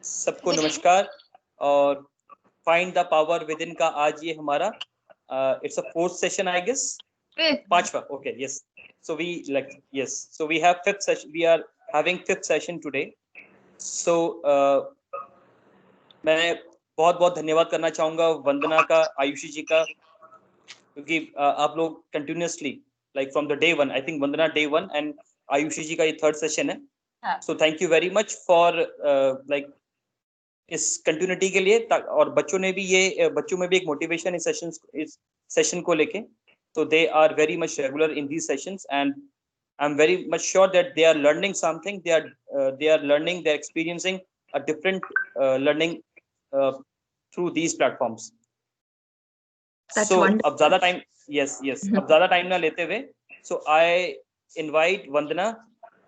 सबको नमस्कार और find the power within का आज ये हमारा it's a fourth session I guess, पांचवा. Okay, yes. So we so we have fifth session, we are having fifth session today. सो मैं बहुत बहुत धन्यवाद करना चाहूंगा वंदना का, आयुषी जी का, क्योंकि आप लोग continuously like from the day one, I think Vandana day one and Ayushi ji का ये थर्ड सेशन है. So thank you very much for like इस कंटिन्यूटी के लिए. और बच्चों में भी एक मोटिवेशन इस सेशन को लेके, तो they are very much regular in these sessions and I am very much sure that they are learning something, they are learning, they are experiencing a different learning through these platforms. That's so wonderful. अब ज्यादा time अब ज्यादा time ना लेते हुए, so I invite वंदना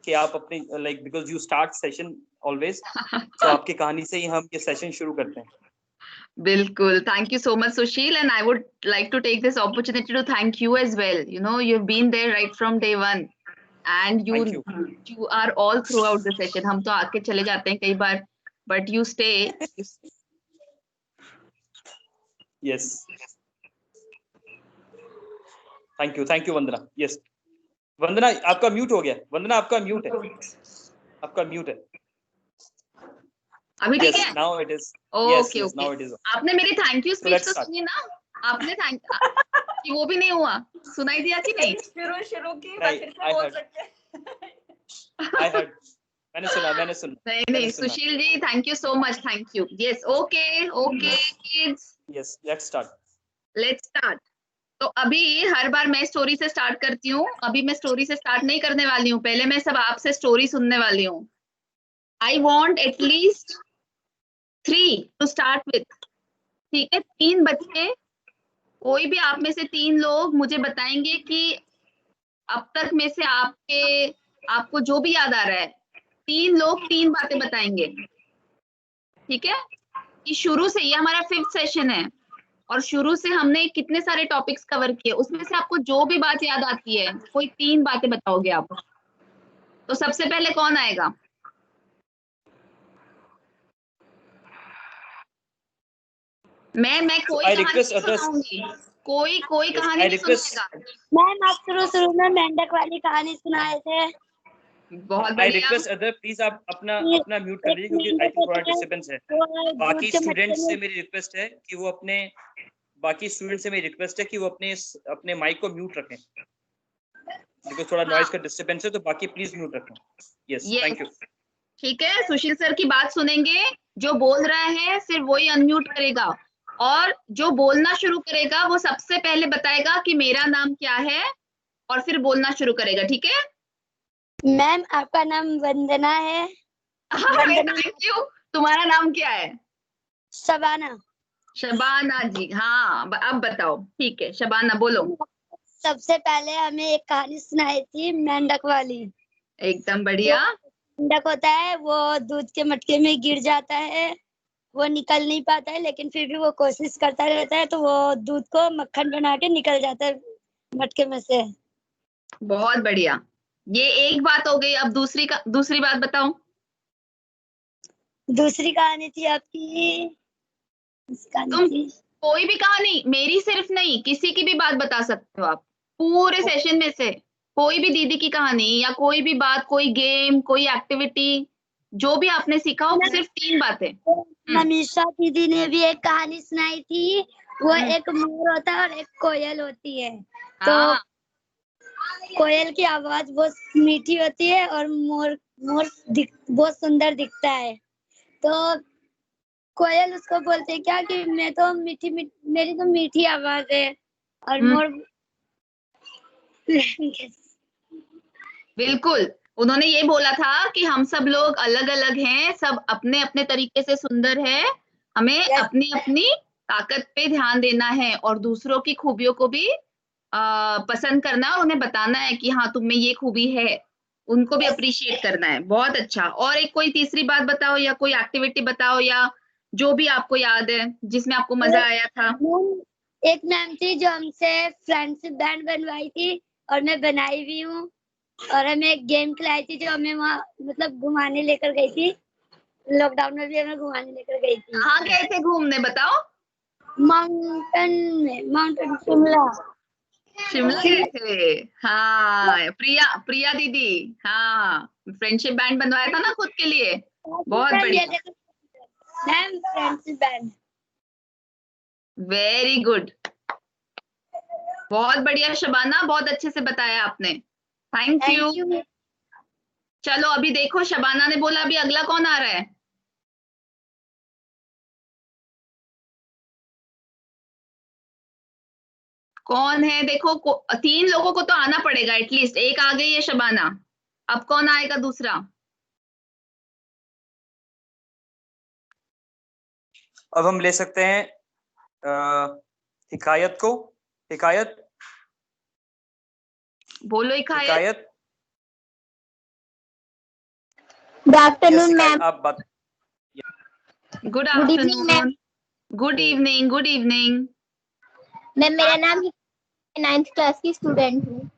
कि आप अपनी like because you start session always, तो आपकी कहानी से ही हम ये सेशन शुरू करते हैं. बिल्कुल. Thank you so much, Sushil, and I would like to take this opportunity to thank you as well. You know, you've been there right from day one, and you are all throughout the session. हम तो आके चले जाते हैं कई बार, but you stay. Yes. Thank you Vandana. Yes. वंदना आपका mute हो गया. वंदना आपका म्यूट है. अभी ठीक है? Now it is. Okay, yes, now it is. आपने मेरी थैंक यू स्पीच तो सुनी ना? आपने कि वो भी नहीं हुआ, सुनाई दिया कि नहीं? शुरू की बात फिर से बोल सकते हैं. I heard. मैंने सुना. नहीं, Sushil ji, thank you so much. Thank you. Yes, okay, kids. Yes, let's start. तो अभी हर बार मैं स्टोरी से स्टार्ट करती हूँ. अभी मैं स्टोरी से स्टार्ट नहीं करने वाली हूँ. पहले मैं सब आपसे स्टोरी सुनने वाली हूँ. I want at least 3 to start with. ठीक है, 3 बच्चे, कोई भी आप में से 3 लोग मुझे बताएंगे कि अब तक में से आपको जो भी याद आ रहा है, 3 लोग 3 बातें बताएंगे. ठीक है, कि शुरू से ये हमारा 5th सेशन है और शुरू से हमने कितने सारे टॉपिक्स कवर किए, उसमें से आपको जो भी बात याद आती है, कोई 3 बातें बताओगे आप. तो सबसे पहले कौन आएगा? मैं कोई कहानी सुनाऊंगी, कोई कहानी नहीं सुनाएगा. मैम आप शुरू में मेंढक वाली कहानी सुनाए थे. बहुत बढ़िया. I request other प्लीज आप अपना म्यूट कर लीजिए, क्योंकि आई थिंक थोड़ा डिस्टर्बेंस है. बाकी स्टूडेंट्स से मेरी रिक्वेस्ट है कि वो अपने माइक को म्यूट रखें, क्योंकि थोड़ा नॉइज का डिस्टर्बेंस है. तो बाकी प्लीज म्यूट रखें. Yes, thank you. ठीक है, सुशील सर की बात सुनेंगे. जो बोल रहा है सिर्फ वही अनम्यूट करेगा, और जो बोलना शुरू करेगा वो सबसे पहले बताएगा कि मेरा नाम क्या है, और फिर बोलना शुरू करेगा. ठीक है मैम, आपका नाम वंदना है. Thank you. तुम्हारा नाम क्या है? शबाना जी. हाँ, अब बताओ. ठीक है शबाना, बोलो. सबसे पहले हमें एक कहानी सुनाई थी मेंढक वाली. एकदम बढ़िया. मेंढक होता है, वो दूध के मटके में गिर जाता है, वो निकल नहीं पाता है, लेकिन फिर भी वो कोशिश करता रहता है, तो वो दूध को मक्खन बना के निकल जाता है मटके में से. बहुत बढ़िया. ये एक बात हो गई. अब दूसरी बात बताओ. दूसरी कहानी थी आपकी. तुम कोई भी कहानी, मेरी सिर्फ नहीं, किसी की भी बात बता सकते हो आप. पूरे सेशन में से कोई भी दीदी की कहानी, या कोई भी बात, कोई गेम, कोई एक्टिविटी, जो भी आपने सीखा हो. सिर्फ 3 बातें. मनीषा दीदी ने भी एक कहानी सुनाई थी. वो एक मोर होता है और एक कोयल होती है. तो कोयल की आवाज बहुत मीठी होती है और मोर बहुत सुंदर दिखता है. तो कोयल उसको बोलते हैं क्या कि मेरी तो मीठी आवाज है, और मोर बिल्कुल. उन्होंने ये बोला था कि हम सब लोग अलग अलग हैं, सब अपने अपने तरीके से सुंदर है. हमें अपनी अपनी ताकत पे ध्यान देना है और दूसरों की खूबियों को भी पसंद करना है, और उन्हें बताना है कि हाँ तुम में ये खूबी है, उनको भी अप्रिशिएट करना है. बहुत अच्छा. और एक कोई तीसरी बात बताओ, या कोई एक्टिविटी बताओ, या जो भी आपको याद है जिसमें आपको मजा आया था. एक मैम थी जो हमसे फ्रेंडशिप बैंड बनवाई थी, और मैं बनाई भी हूँ. और हमें एक गेम खिलाई थी जो हमें वहाँ मतलब घुमाने लेकर गई थी. लॉकडाउन में भी हमें घुमाने लेकर गई थी। कहाँ गए थे घूमने बताओ? माउंटेन शिमला। शिमला गए थे। हाँ, प्रिया दीदी। हाँ, फ्रेंडशिप बैंड बनवाया था ना खुद के लिए। बहुत बढ़िया, ma'am friendship band. Very good, बहुत बढ़िया शबाना, बहुत अच्छे से बताया आपने। Thank you. Thank you. चलो अभी देखो, शबाना ने बोला अभी अगला कौन आ रहा है? कौन है देखो, 3 लोगों को तो आना पड़ेगा एटलीस्ट। एक आ गई है शबाना, अब कौन आएगा दूसरा? अब हम ले सकते हैं हिकायत को। हिकायत, बोलो हिकायत। हिकायत। गुड Yes, आफ्टरनून हिकायत, मैम। आप बात। Good evening ma'am. Afternoon. Good evening, good evening. Ma'am मेरा नाम 9th क्लास की स्टूडेंट हूँ।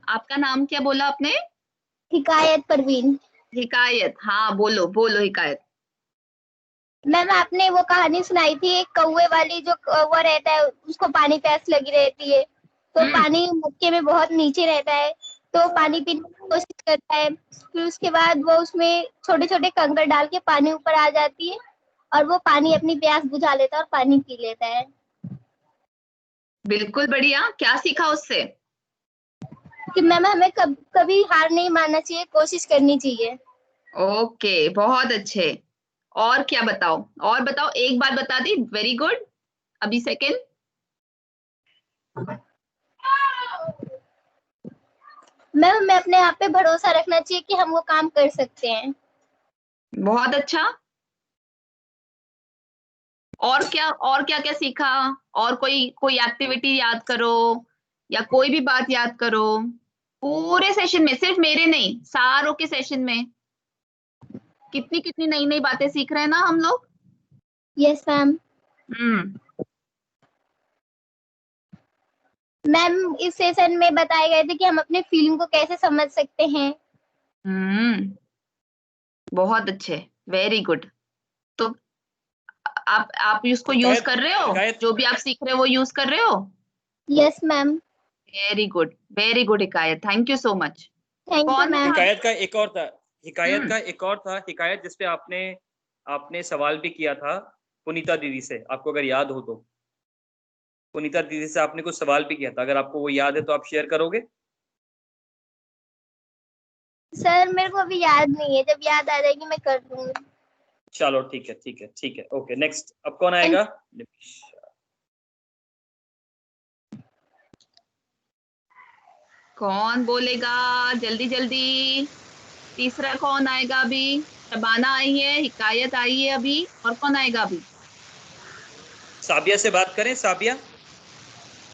आपका नाम क्या बोला आपने? हिकायत परवीन। हिकायत, हाँ बोलो बोलो हिकायत। मैम आपने वो कहानी सुनाई थी एक कौवे वाली, जो कौवा रहता है उसको पानी प्यास लगी रहती है, तो पानी मटके में बहुत नीचे रहता है, तो पानी पीने की कोशिश करता है, फिर उसके बाद वो उसमें छोटे छोटे कंकड़ डाल के पानी ऊपर आ जाती है और वो पानी अपनी प्यास बुझा लेता है और पानी पी लेता है। बिल्कुल बढ़िया, क्या सीखा उससे? कि मैम हमें कभी हार नहीं मानना चाहिए, कोशिश करनी चाहिए। ओके, बहुत अच्छे। और क्या बताओ, और बताओ, एक बात बता दी, वेरी गुड। अभी सेकंड। मैम हमें अपने आप पे भरोसा रखना चाहिए कि हम वो काम कर सकते हैं। बहुत अच्छा। और क्या क्या सीखा? और कोई एक्टिविटी याद करो, या कोई भी बात याद करो पूरे सेशन में, सिर्फ मेरे नहीं, सारों के सेशन में। कितनी कितनी नई नई बातें सीख रहे हैं ना हम लोग। Yes ma'am. हम्म। मैम इस सेशन में बताए गए थे कि हम अपने फीलिंग को कैसे समझ सकते हैं। हम्म, बहुत अच्छे, वेरी गुड। तो आप उसको यूज हिकायत, कर रहे हो? हिकायत, जो भी आप सीख रहे हो वो यूज कर रहे हो? Yes ma'am. Very good Hikayat, thank you so much. Thank you कौन मैम। था? हिकायत का एक और था। हिकायत हम्म, का एक और था, हिकायत जिसपे आपने आपने सवाल भी किया था पुनीता दीदी से, आपको अगर याद हो तो। पुनीता दीदी से आपने कुछ सवाल भी किया था, अगर आपको वो याद है तो आप शेयर करोगे? सर मेरे को अभी याद नहीं है, जब याद आ जाएगी मैं कर दूंगी। चलो ठीक है, ठीक है, ठीक है, ओके। नेक्स्ट, अब कौन आएगा? कौन बोलेगा जल्दी जल्दी? तीसरा कौन आएगा अभी? शबाना आई है, हिकायत आई है अभी, और कौन आएगा अभी? साबिया से बात करें। साबिया,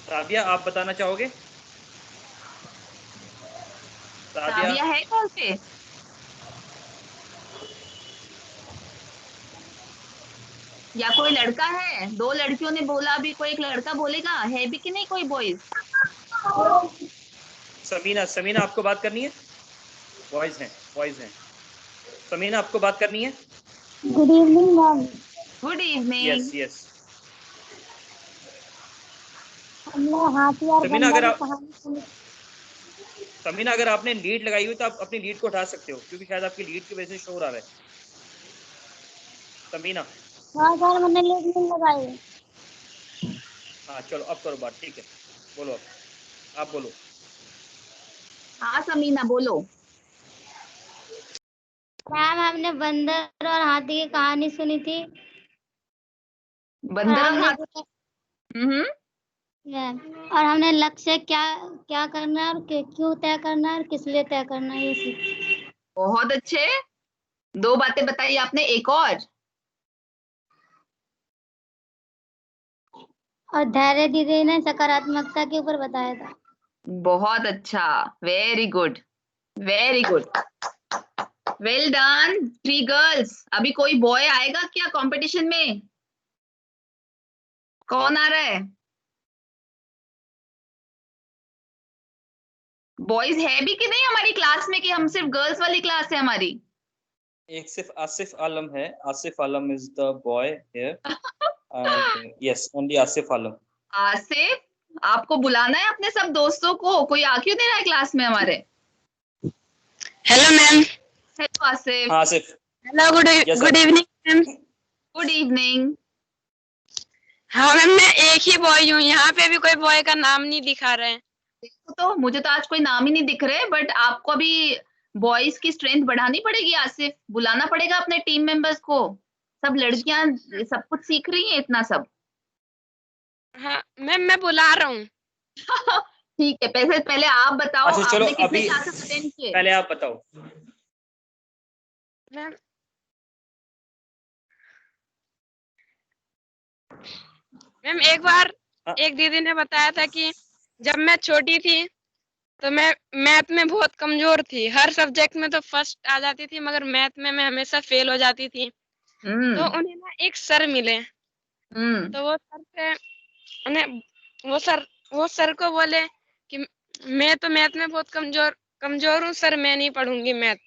साबिया आप बताना चाहोगे? साबिया, साबिया है कॉल पे? या कोई लड़का है? 2 लड़कियों ने बोला अभी, कोई एक लड़का बोलेगा, है भी कि नहीं कोई बॉयज? समीना, समीना आपको बात करनी है? वॉइस है, वॉइस है। समीना आपको बात करनी है? Good evening ma'am. Good evening. Yes, yes. हमने हाथी और समीना गंदा अगर की आप कहानी सुनी। समीना अगर आपने लीड लगाई हुई तो आप अपनी लीड को उठा सकते हो, क्योंकि शायद आपकी लीड की वजह से शोर आ रहा है। समीना, हाँ सर मैंने लेट नहीं लगाई। हाँ चलो अब करो बात, ठीक है। बोलो, अब आप बोलो। हाँ समीना बोलो। मैम हमने बंदर और हाथी की कहानी सुनी थी और बंदर और हमने हाथी। हम्म। और हमने लक्ष्य क्या क्या करना है और क्यों तय करना है और किस लिए तय करना है, ये सीखा। बहुत अच्छे, 2 बातें बताई आपने, एक और धैर्य दीदी ने सकारात्मकता के ऊपर बताया था। बहुत अच्छा, very good, very good, well done 3 girls. अभी कोई बॉय आएगा क्या कंपटीशन में? कौन आ रहा है? बॉयज है भी कि नहीं हमारी क्लास में, कि हम सिर्फ गर्ल्स वाली क्लास है हमारी? एक सिर्फ आसिफ आलम है. आसिफ आलम is the boy here. And yes, only Asif आलम. आसिफ, आपको बुलाना है अपने सब दोस्तों को. कोई आ क्यों नहीं रहा है क्लास में हमारे? Hello ma'am. हेलो आसिफ. हाँ Asif. Hello, good Yes, sir. Evening ma'am. Good evening. हाँ मैम, मैं एक ही बॉय हूँ, यहाँ पे भी कोई बॉय का नाम नहीं दिखा रहे हैं. तो मुझे तो आज कोई नाम ही नहीं दिख रहे, बट आपको अभी बॉयज की स्ट्रेंथ बढ़ानी पड़ेगी आसिफ. बुलाना पड़ेगा अपने टीम मेंबर्स को. सब लड़कियां सब कुछ सीख रही हैं इतना सब. हाँ मैम, मैं बुला रहा हूँ. ठीक है. पहले आप बताओ, अच्छा, चलो, आपने कितने अभी- क्लासेस अटेंड किए? पहले आप बताओ. मैम मैम एक बार हाँ. एक दीदी ने बताया था कि जब मैं छोटी थी तो मैं मैथ में बहुत कमजोर थी. हर सब्जेक्ट में तो फर्स्ट आ जाती थी, मगर मैथ में मैं हमेशा फेल हो जाती थी. तो उन्हें ना एक सर मिले, तो वो सर से उन्हें वो सर को बोले कि मैं तो मैथ में बहुत कमजोर हूँ सर, मैं नहीं पढ़ूंगी मैथ.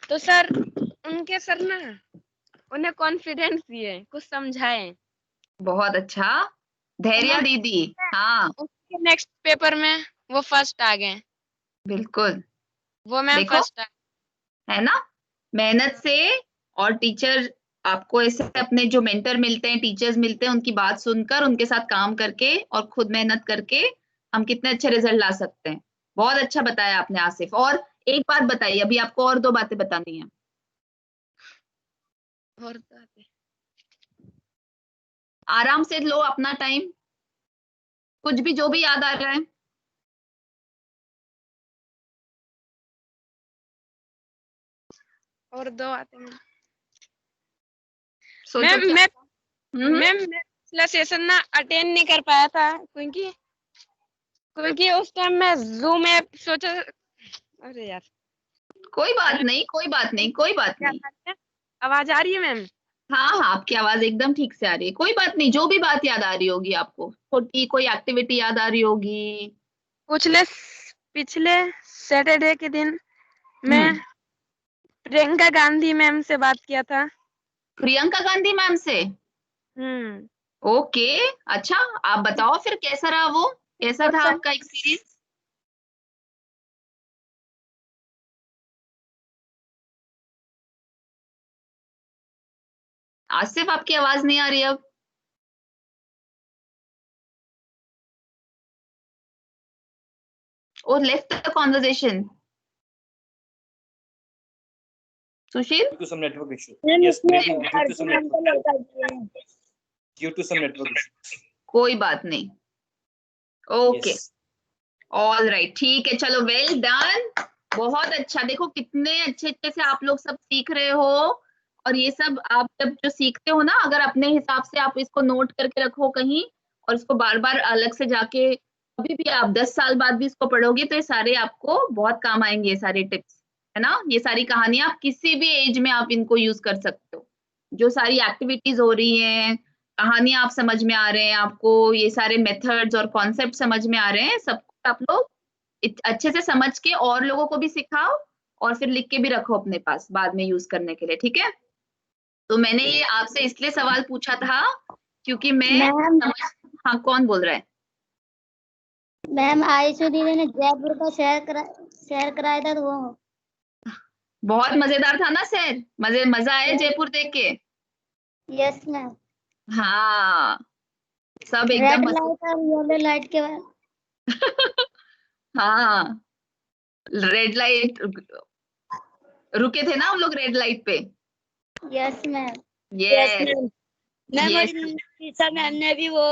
तो सर उनके सर ना उन्हें कॉन्फिडेंस दिए, कुछ समझाए. बहुत अच्छा. धैर्य दीदी. हाँ उसके नेक्स्ट पेपर में वो फर्स्ट आ गए. बिल्कुल. वो मैम देखो, फर्स्ट है ना, मेहनत से. और टीचर आपको ऐसे अपने जो मेंटर मिलते हैं, टीचर्स मिलते हैं, उनकी बात सुनकर उनके साथ काम करके और खुद मेहनत करके हम कितने अच्छे रिजल्ट ला सकते हैं. बहुत अच्छा बताया आपने आसिफ. और एक बात बताइए, अभी आपको और 2 बातें बतानी है. और आराम से लो अपना टाइम. कुछ भी जो भी याद आ रहा है. और 2 आते हैं. सोचो मैम क्या. मैं पिछला सेशन ना अटेंड नहीं कर पाया था क्योंकि उस टाइम मैं जूम ऐप सोचा. अरे यार, कोई बात नहीं, कोई बात नहीं, कोई बात नहीं. आवाज आ रही है मैम? हाँ हाँ, आपकी आवाज एकदम ठीक से आ रही है. कोई बात नहीं, जो भी बात याद आ रही होगी आपको, छोटी कोई एक्टिविटी याद आ रही होगी. पिछले सैटरडे के दिन मैं प्रियंका गांधी मैम से बात किया था. प्रियंका गांधी मैम से. ओके. अच्छा, आप बताओ फिर कैसा रहा वो, कैसा था आपका एक्सपीरियंस? आसिफ, आपकी आवाज नहीं आ रही अब. और left the conversation. Sushil. Due to some network issue. Ma'am Yes, इसमें maybe due to some Arjun network. Uncle होता है. Due to some network issue. कोई बात नहीं. ओके. Yes. ऑल राइट, ठीक है. चलो, वेल डन. बहुत अच्छा. देखो कितने अच्छे अच्छे से आप लोग सब सीख रहे हो. और ये सब आप जब जो सीखते हो ना, अगर अपने हिसाब से आप इसको नोट करके रखो कहीं, और इसको बार बार अलग से जाके अभी भी आप 10 साल बाद भी इसको पढ़ोगे, तो ये सारे आपको बहुत काम आएंगे. ये सारे टिप्स, है ना, ये सारी कहानियां आप किसी भी एज में आप इनको यूज कर सकते हो. जो सारी एक्टिविटीज हो रही हैं, कहानियां आप समझ में आ रहे हैं, आपको ये सारे मेथड्स और कॉन्सेप्ट समझ में आ रहे हैं, सब आप लोग अच्छे से समझ के और लोगों को भी सिखाओ, और फिर लिख के भी रखो अपने पास बाद में यूज करने के लिए. ठीक है. तो मैंने ये आपसे इसलिए सवाल पूछा था क्योंकि मैम हाँ, कौन बोल रहा है? मैम आयुषी दीदी ने जयपुर का शेयर कराया था, तो वो बहुत मजेदार था ना सर. मजा आया जयपुर देख के? Yes ma'am. हाँ, सब रेड एकदम लाइट और येलो लाइट के बाद. हाँ, रेड लाइट रुके थे ना हम लोग रेड लाइट पे. Yes ma'am. Yes ma'am Yes. और निशा मैम ने भी वो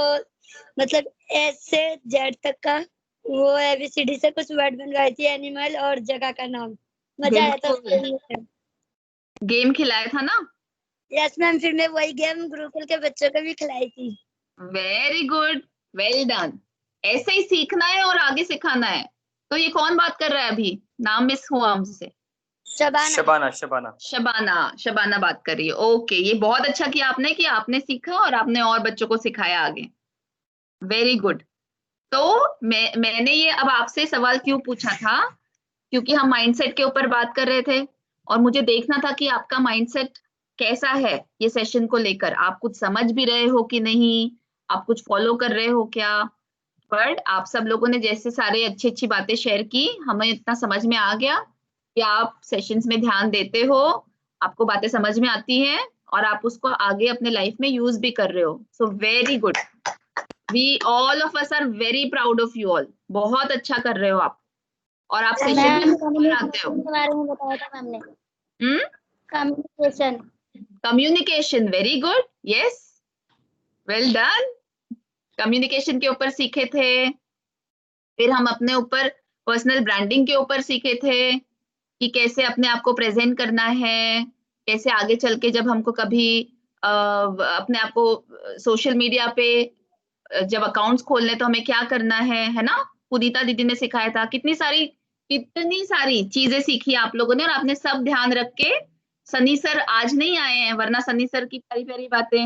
मतलब ए से जेड तक का वो ABCD से कुछ वर्ड बनवाई थी, एनिमल और जगह का नाम. मजा आया था. गेम खिलाया था ना. Yes ma'am. फिर मैं वही गेम गुरुकुल के बच्चों को भी खिलाई थी. Very good, well done. ऐसे ही सीखना है और आगे सिखाना है. तो ये कौन बात कर रहा है अभी? नाम मिस हुआ हमसे. शबाना. शबाना बात कर रही है. ओके, ये बहुत अच्छा किया आपने कि आपने सीखा और आपने और बच्चों को सिखाया आगे. Very good. तो मैंने ये अब आपसे सवाल क्यों पूछा था, क्योंकि हम माइंडसेट के ऊपर बात कर रहे थे. और मुझे देखना था कि आपका माइंडसेट कैसा है ये सेशन को लेकर, आप कुछ समझ भी रहे हो कि नहीं, आप कुछ फॉलो कर रहे हो क्या। बट आप सब लोगों ने जैसे सारे अच्छी अच्छी बातें शेयर की, हमें इतना समझ में आ गया कि आप सेशंस में ध्यान देते हो, आपको बातें समझ में आती हैं और आप उसको आगे अपने लाइफ में यूज भी कर रहे हो। So very good, we all of us are very proud of you all. बहुत अच्छा कर रहे हो आप, और आप सेशन में आते हो। के बारे में बताया था मैम ने, communication. Communication, very good, yes, well done. Communication के ऊपर सीखे थे, फिर हम अपने ऊपर पर्सनल ब्रांडिंग के ऊपर सीखे थे कि कैसे अपने आप को प्रेजेंट करना है, कैसे आगे चल के जब हमको कभी अपने आप को सोशल मीडिया पे जब अकाउंट्स खोलने तो हमें क्या करना है ना। पुनीता दीदी ने सिखाया था, कितनी सारी चीजें सीखी आप लोगों ने, और आपने सब ध्यान रख के। सनी सर आज नहीं आए हैं, वरना सनी सर की प्यारी प्यारी बातें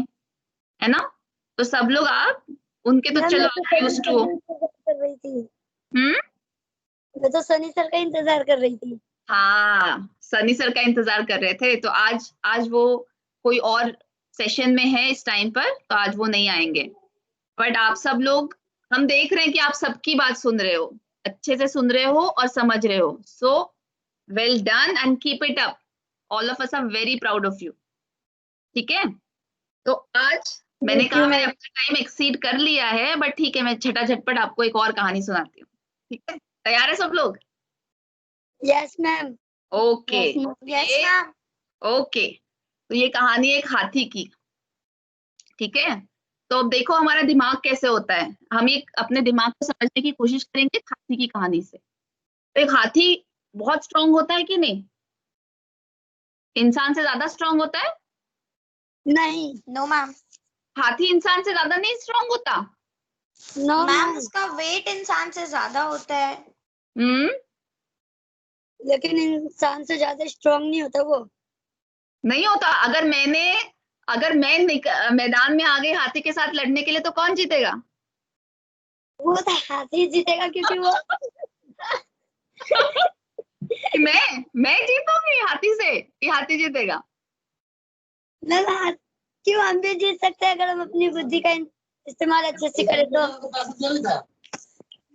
है ना, तो सब लोग आप उनके तो चलो यूज्ड टू हो। कर रही थी, हम्म, मैं तो सनी सर का इंतजार कर रही थी। हाँ, सनी सर का इंतजार कर रहे थे, तो आज वो कोई और सेशन में है इस टाइम पर, तो आज वो नहीं आएंगे। बट आप सब लोग, हम देख रहे हैं कि आप सबकी बात सुन रहे हो, अच्छे से सुन रहे हो और समझ रहे हो। So well done and keep it up, all of us are very proud of you. ठीक है, तो आज मैंने कहा मैंने अपना टाइम एक्सीड कर लिया है, बट ठीक है, मैं झटाझटपट आपको एक और कहानी सुनाती हूँ। ठीक है, तैयार है सब लोग? Yes ma'am. Okay, yes ma'am. Okay, तो ये कहानी एक हाथी की। ठीक है, तो अब देखो हमारा दिमाग कैसे होता है, हम ये अपने दिमाग को समझने की कोशिश करेंगे हाथी की कहानी से। तो एक हाथी बहुत स्ट्रांग होता है कि नहीं? इंसान से ज्यादा स्ट्रांग होता है? नहीं, नो मैम। हाथी इंसान से ज्यादा नहीं स्ट्रांग होता? नो मैम, उसका वेट इंसान से ज्यादा होता है। हम्म, लेकिन इंसान से ज्यादा स्ट्रांग नहीं होता वो। नहीं होता। अगर मैं मैदान में आ गई हाथी के साथ लड़ने के लिए, तो कौन जीतेगा? वो तो हाथी जीतेगा, क्योंकि वो कि मैं जीतूंगी हाथी से, कि हाथी जीतेगा? मैम क्यों, हम भी जीत सकते हैं अगर हम अपनी बुद्धि का इस्तेमाल अच्छे से करें तो।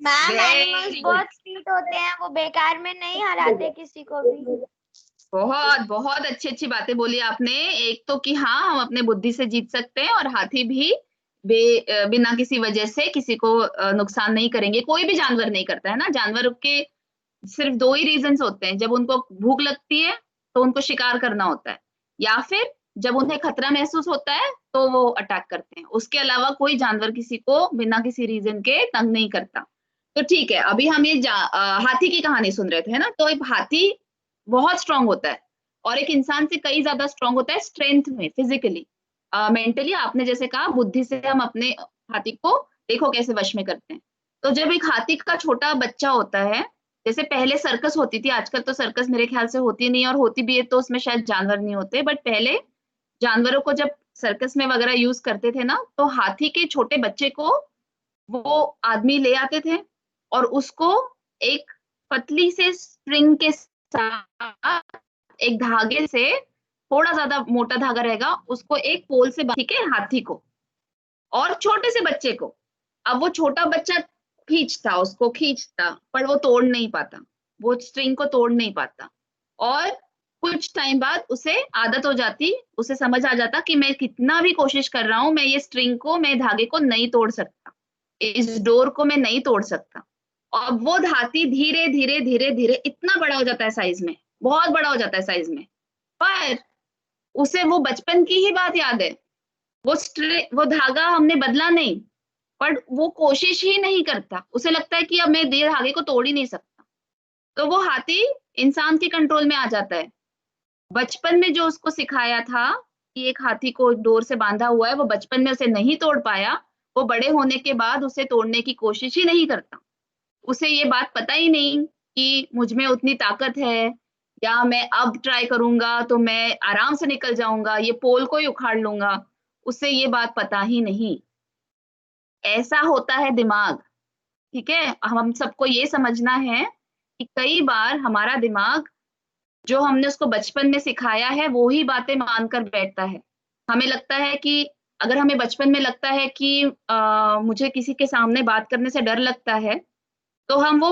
मैम एनिमल्स बहुत स्वीट होते हैं, वो बेकार में नहीं हराते किसी को भी। बहुत बहुत अच्छी अच्छी बातें बोली आपने। एक तो कि हाँ, हम अपने बुद्धि से जीत सकते हैं, और हाथी भी बिना किसी वजह से किसी को नुकसान नहीं करेंगे। कोई भी जानवर नहीं करता है ना। जानवर के सिर्फ दो ही रीजंस होते हैं, जब उनको भूख लगती है तो उनको शिकार करना होता है, या फिर जब उन्हें खतरा महसूस होता है तो वो अटैक करते हैं। उसके अलावा कोई जानवर किसी को बिना किसी रीजन के तंग नहीं करता। तो ठीक है, अभी हम ये हाथी की कहानी सुन रहे थे, है ना। तो एक हाथी बहुत स्ट्रांग होता है, और एक इंसान से कई ज्यादा स्ट्रांग होता है स्ट्रेंथ में, फिजिकली, मेंटली। आपने जैसे कहा, बुद्धि से हम अपने हाथी को देखो कैसे वश में करते हैं। तो जब एक हाथी का छोटा बच्चा होता है, जैसे पहले सर्कस होती थी, आजकल तो सर्कस मेरे ख्याल से होती नहीं, और होती भी है तो उसमें शायद जानवर नहीं होते, बट पहले जानवरों को जब सर्कस में वगैरह यूज करते थे ना, तो हाथी के छोटे बच्चे को वो आदमी ले आते थे, और उसको एक पतली से स्ट्रिंग के साथ, एक धागे से, थोड़ा ज्यादा मोटा धागा रहेगा, उसको एक पोल से ठीक है, हाथी को और छोटे से बच्चे को। अब वो छोटा बच्चा उसको खींचता, पर वो तोड़ नहीं पाता, वो स्ट्रिंग को तोड़ नहीं पाता। और कुछ टाइम बाद उसे आदत हो जाती, उसे समझ आ जाता कि मैं कितना भी कोशिश कर रहा हूं, मैं ये स्ट्रिंग को, मैं धागे को नहीं तोड़ सकता, इस डोर को मैं नहीं तोड़ सकता। और वो हाथी धीरे धीरे धीरे धीरे इतना बड़ा हो जाता है साइज में, बहुत बड़ा हो जाता है साइज में, पर उसे वो बचपन की ही बात याद है। वो धागा हमने बदला नहीं, पर वो कोशिश ही नहीं करता। उसे लगता है कि अब मैं धागे को तोड़ ही नहीं सकता। तो वो हाथी इंसान के कंट्रोल में आ जाता है। बचपन में जो उसको सिखाया था कि एक हाथी को डोर से बांधा हुआ है, वो बचपन में उसे नहीं तोड़ पाया, वो बड़े होने के बाद उसे तोड़ने की कोशिश ही नहीं करता। उसे ये बात पता ही नहीं कि मुझ में उतनी ताकत है, या मैं अब ट्राई करूंगा तो मैं आराम से निकल जाऊंगा, ये पोल को ही उखाड़ लूंगा। उसे ये बात पता ही नहीं। ऐसा होता है दिमाग। ठीक है, हम सबको ये समझना है कि कई बार हमारा दिमाग जो हमने उसको बचपन में सिखाया है वो ही बातें मानकर बैठता है। हमें लगता है कि अगर हमें बचपन में लगता है कि मुझे किसी के सामने बात करने से डर लगता है, तो हम वो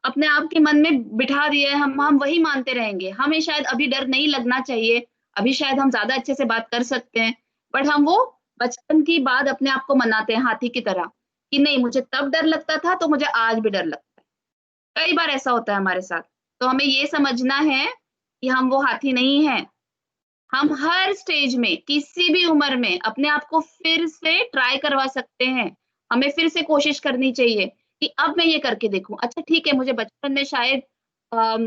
अपने आप के मन में बिठा दिए, हम वही मानते रहेंगे। हमें शायद अभी डर नहीं लगना चाहिए, अभी शायद हम ज़्यादा अच्छे से बात कर सकते हैं, बट हम वो बचपन की बात अपने आप को मनाते हैं हाथी की तरह, कि नहीं मुझे तब डर लगता था तो मुझे आज भी डर लगता है। कई बार ऐसा होता है हमारे साथ। तो हमें ये समझना है कि हम वो हाथी नहीं हैं। हम हर स्टेज में, किसी भी उम्र में अपने आप को फिर से ट्राई करवा सकते हैं। हमें फिर से कोशिश करनी चाहिए कि अब मैं ये करके देखूँ। अच्छा ठीक है, मुझे बचपन में शायद अम,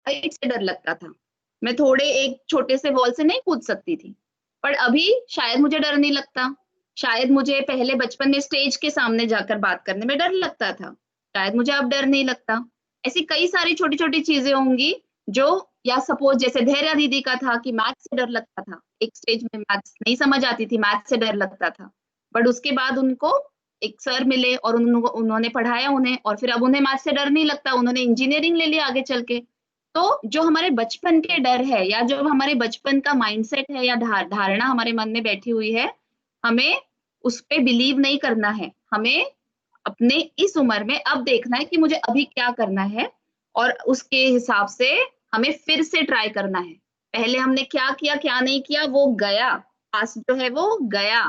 हाइट से डर लगता था। मैं थोड़े एक छोटे से वॉल से नहीं कूद सकती थी। पर अभी शायद मुझे डर नहीं लगता। शायद मुझे पहले बचपन में स्टेज के सामने जाकर बात करने में डर लगता था। शायद मुझे अब डर नहीं लगता। ऐसी कई सारी छोटी-छोटी चीज़ें होंगी जो, या सपोज़ जैसे धैर्या दीदी का था कि मैथ्स से डर लगता था। एक स्टेज में मैथ्स नहीं समझ आती थी, मैथ्स से डर लगता था। बट उसके बाद उनको एक सर मिले और उन्होंने पढ़ाया उन्हें, और फिर अब उन्हें मैथ्स से डर नहीं लगता। उन्होंने इंजीनियरिंग ले लिया आगे चल के। तो जो हमारे बचपन के डर है, या जो हमारे बचपन का माइंडसेट है, या धारणा हमारे मन में बैठी हुई है, हमें उस पे बिलीव नहीं करना है। हमें अपने इस उम्र में अब देखना है कि मुझे अभी क्या करना है, और उसके हिसाब से हमें फिर से ट्राई करना है। पहले हमने क्या किया, क्या नहीं किया, वो गया। पास्ट जो है वो गया।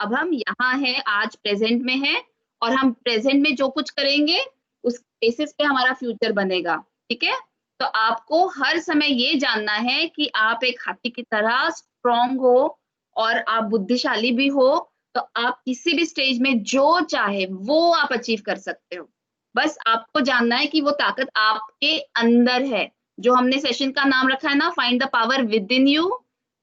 अब हम यहाँ हैं, आज प्रेजेंट में हैं, और हम प्रेजेंट में जो कुछ करेंगे उस बेसिस पे हमारा फ्यूचर बनेगा। ठीक है? तो आपको हर समय ये जानना है कि आप एक हाथी की तरह स्ट्रांग हो, और आप बुद्धिशाली भी हो। तो आप किसी भी स्टेज में जो चाहे वो आप अचीव कर सकते हो। बस आपको जानना है कि वो ताकत आपके अंदर है। जो हमने सेशन का नाम रखा है ना, find the power with in you.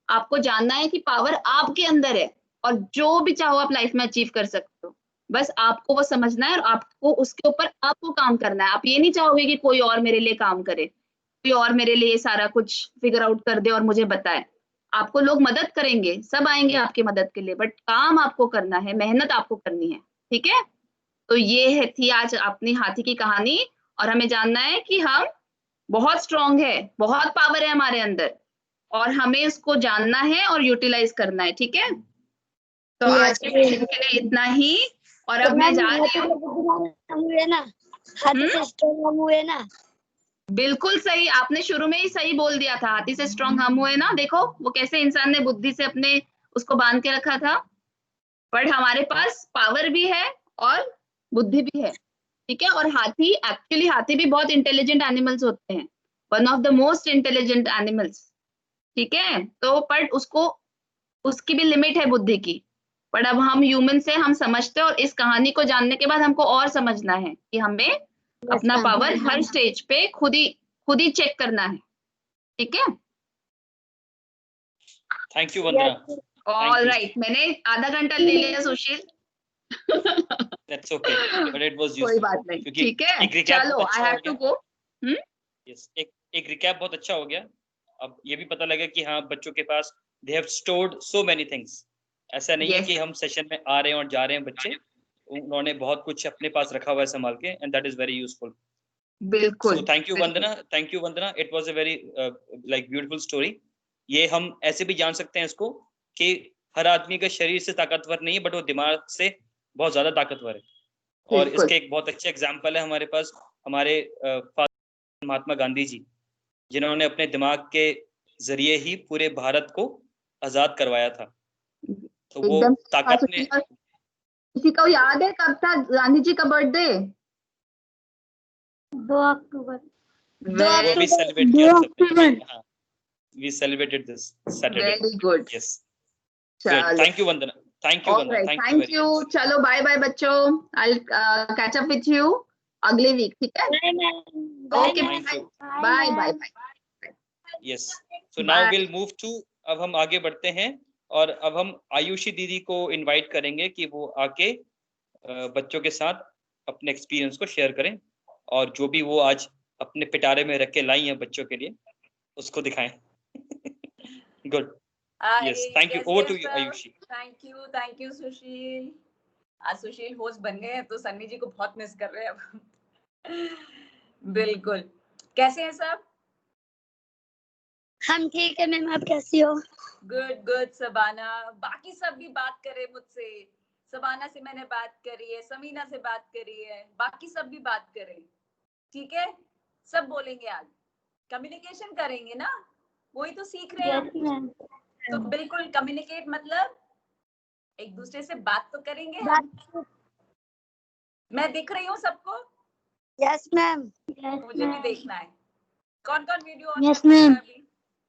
आपको जानना है कि पावर आपके अंदर है, और जो भी चाहो आप लाइफ में अचीव कर सकते हो। बस आपको वो समझना है, और आपको उसके ऊपर आपको काम करना है। आप ये नहीं चाहोगे कि कोई और मेरे लिए काम करे, कोई और मेरे लिए सारा कुछ फिगर आउट कर दे और मुझे बताए। आपको लोग मदद करेंगे, सब आएँगे आपकी मदद के लिए, बट काम आपको करना है, मेहनत आपको करनी है। ठीक है? तो ये है थी आज अपनी हाथी की कहानी, और हमें जानना है कि हम बहुत स्ट्रॉन्ग है, बहुत पावर है हमारे अंदर, और हमें उसको जानना है और यूटिलाइज़ करना है। ठीक है? तो आज के सेशन के लिए इतना ही, और अब मैं जा रही हूँ। हम हुए ना, हाथी से स्ट्रॉन्ग हम हुए ना। बिल्कुल सही, आपने शुरू में ही सही बोल दिया था, हाथी से स्ट्रॉन्ग हम हुए ना। देखो वो कैसे इंसान ने बुद्धि से अपने उसको बांध के रखा था। बट हमारे पास पावर भी है और बुद्धि भी है। ठीक है? और हाथी, एक्चुअली हाथी भी बहुत इंटेलिजेंट एनिमल्स होते हैं, one of the most intelligent animals. ठीक है? तो पर उसको, उसकी भी लिमिट है बुद्धि की। बट अब हम ह्यूमन से हम समझते हैं, और इस कहानी को जानने के बाद हमको और समझना है कि हमें अपना पावर हर स्टेज पे खुद ही चेक करना है। ठीक है? Thank you Vandana. All right, मैंने आधा घंटा ले लिया Sushil. That's okay, but it was कोई यूजफुल बात नहीं। क्योंकि ठीक है? एक रिकैप चलो, बहुत आई अच्छा हैव हो टू गया। गो। यस, एक रिकैप बहुत अच्छा हो गया। अब ये भी पता लगा कि हाँ, बच्चों के पास they have stored so many things. ऐसा नहीं है यस, कि हम सेशन में आ रहे हैं और जा रहे हैं बच्चे, उन्होंने बहुत कुछ अपने पास रखा हुआ है संभाल के, and that is very useful. बिल्कुल। So thank you Vandana, it was a very like beautiful story. ये हम ऐसे भी जान सकते हैं इसको कि हर आदमी का शरीर से ताकतवर नहीं है, बट वो दिमाग से बहुत ज्यादा ताकतवर है। और बिल्कुल। इसके एक बहुत अच्छे एग्जाम्पल है हमारे पास, हमारे महात्मा गांधी जी, जिन्होंने अपने दिमाग के जरिए ही पूरे भारत को आजाद करवाया था। तो वो एकदम सही कहा ताकत ने, सुशील। और किसी को याद है कब था गांधी जी का बर्थडे? 2 अक्टूबर। वो भी सेलिब्रेट किया था सबने। हाँ, we celebrated this Saturday. Very good. Yes, good. चलो, thank you Vandana, thank you all Vandana, right, thank you thank very you. Much. चलो बाय बाय बच्चों, I catch up with you अगले वीक। ठीक है? Bye ma'am. Okay, thank you. Bye bye bye. Yes, so now bye. Will move to, अब हम आगे बढ़ते हैं, और अब हम आयुषी दीदी को इनवाइट करेंगे कि वो आके बच्चों के साथ अपने एक्सपीरियंस को शेयर करें, और जो भी वो आज अपने पिटारे में रख के लाई हैं बच्चों के लिए, उसको दिखाएं। Good. Yes, thank you. Over to you Ayushi. Thank you Sushil. आज सुशील होस्ट बन गए हैं तो सन्नी जी को बहुत मिस कर रहे हैं अब। बिल्कुल। कैसे हैं सब? हम ठीक है मैम, आप कैसी हो? गुड गुड सबाना, बाकी सब भी बात करे मुझसे। सबाना से मैंने बात करी है, समीना से बात करी है, बाकी सब भी बात करें, ठीक है? सब बोलेंगे आज, कम्युनिकेशन करेंगे ना, वही तो सीख रहे हैं यस हम। मैम। तो बिल्कुल कम्युनिकेट मतलब एक दूसरे से बात तो करेंगे हम। मैं दिख रही हूँ सबको? Yes ma'am. मुझे भी देखना है। कौन कौन वीडियो ऑन यस कर सकता मैम। है अभी?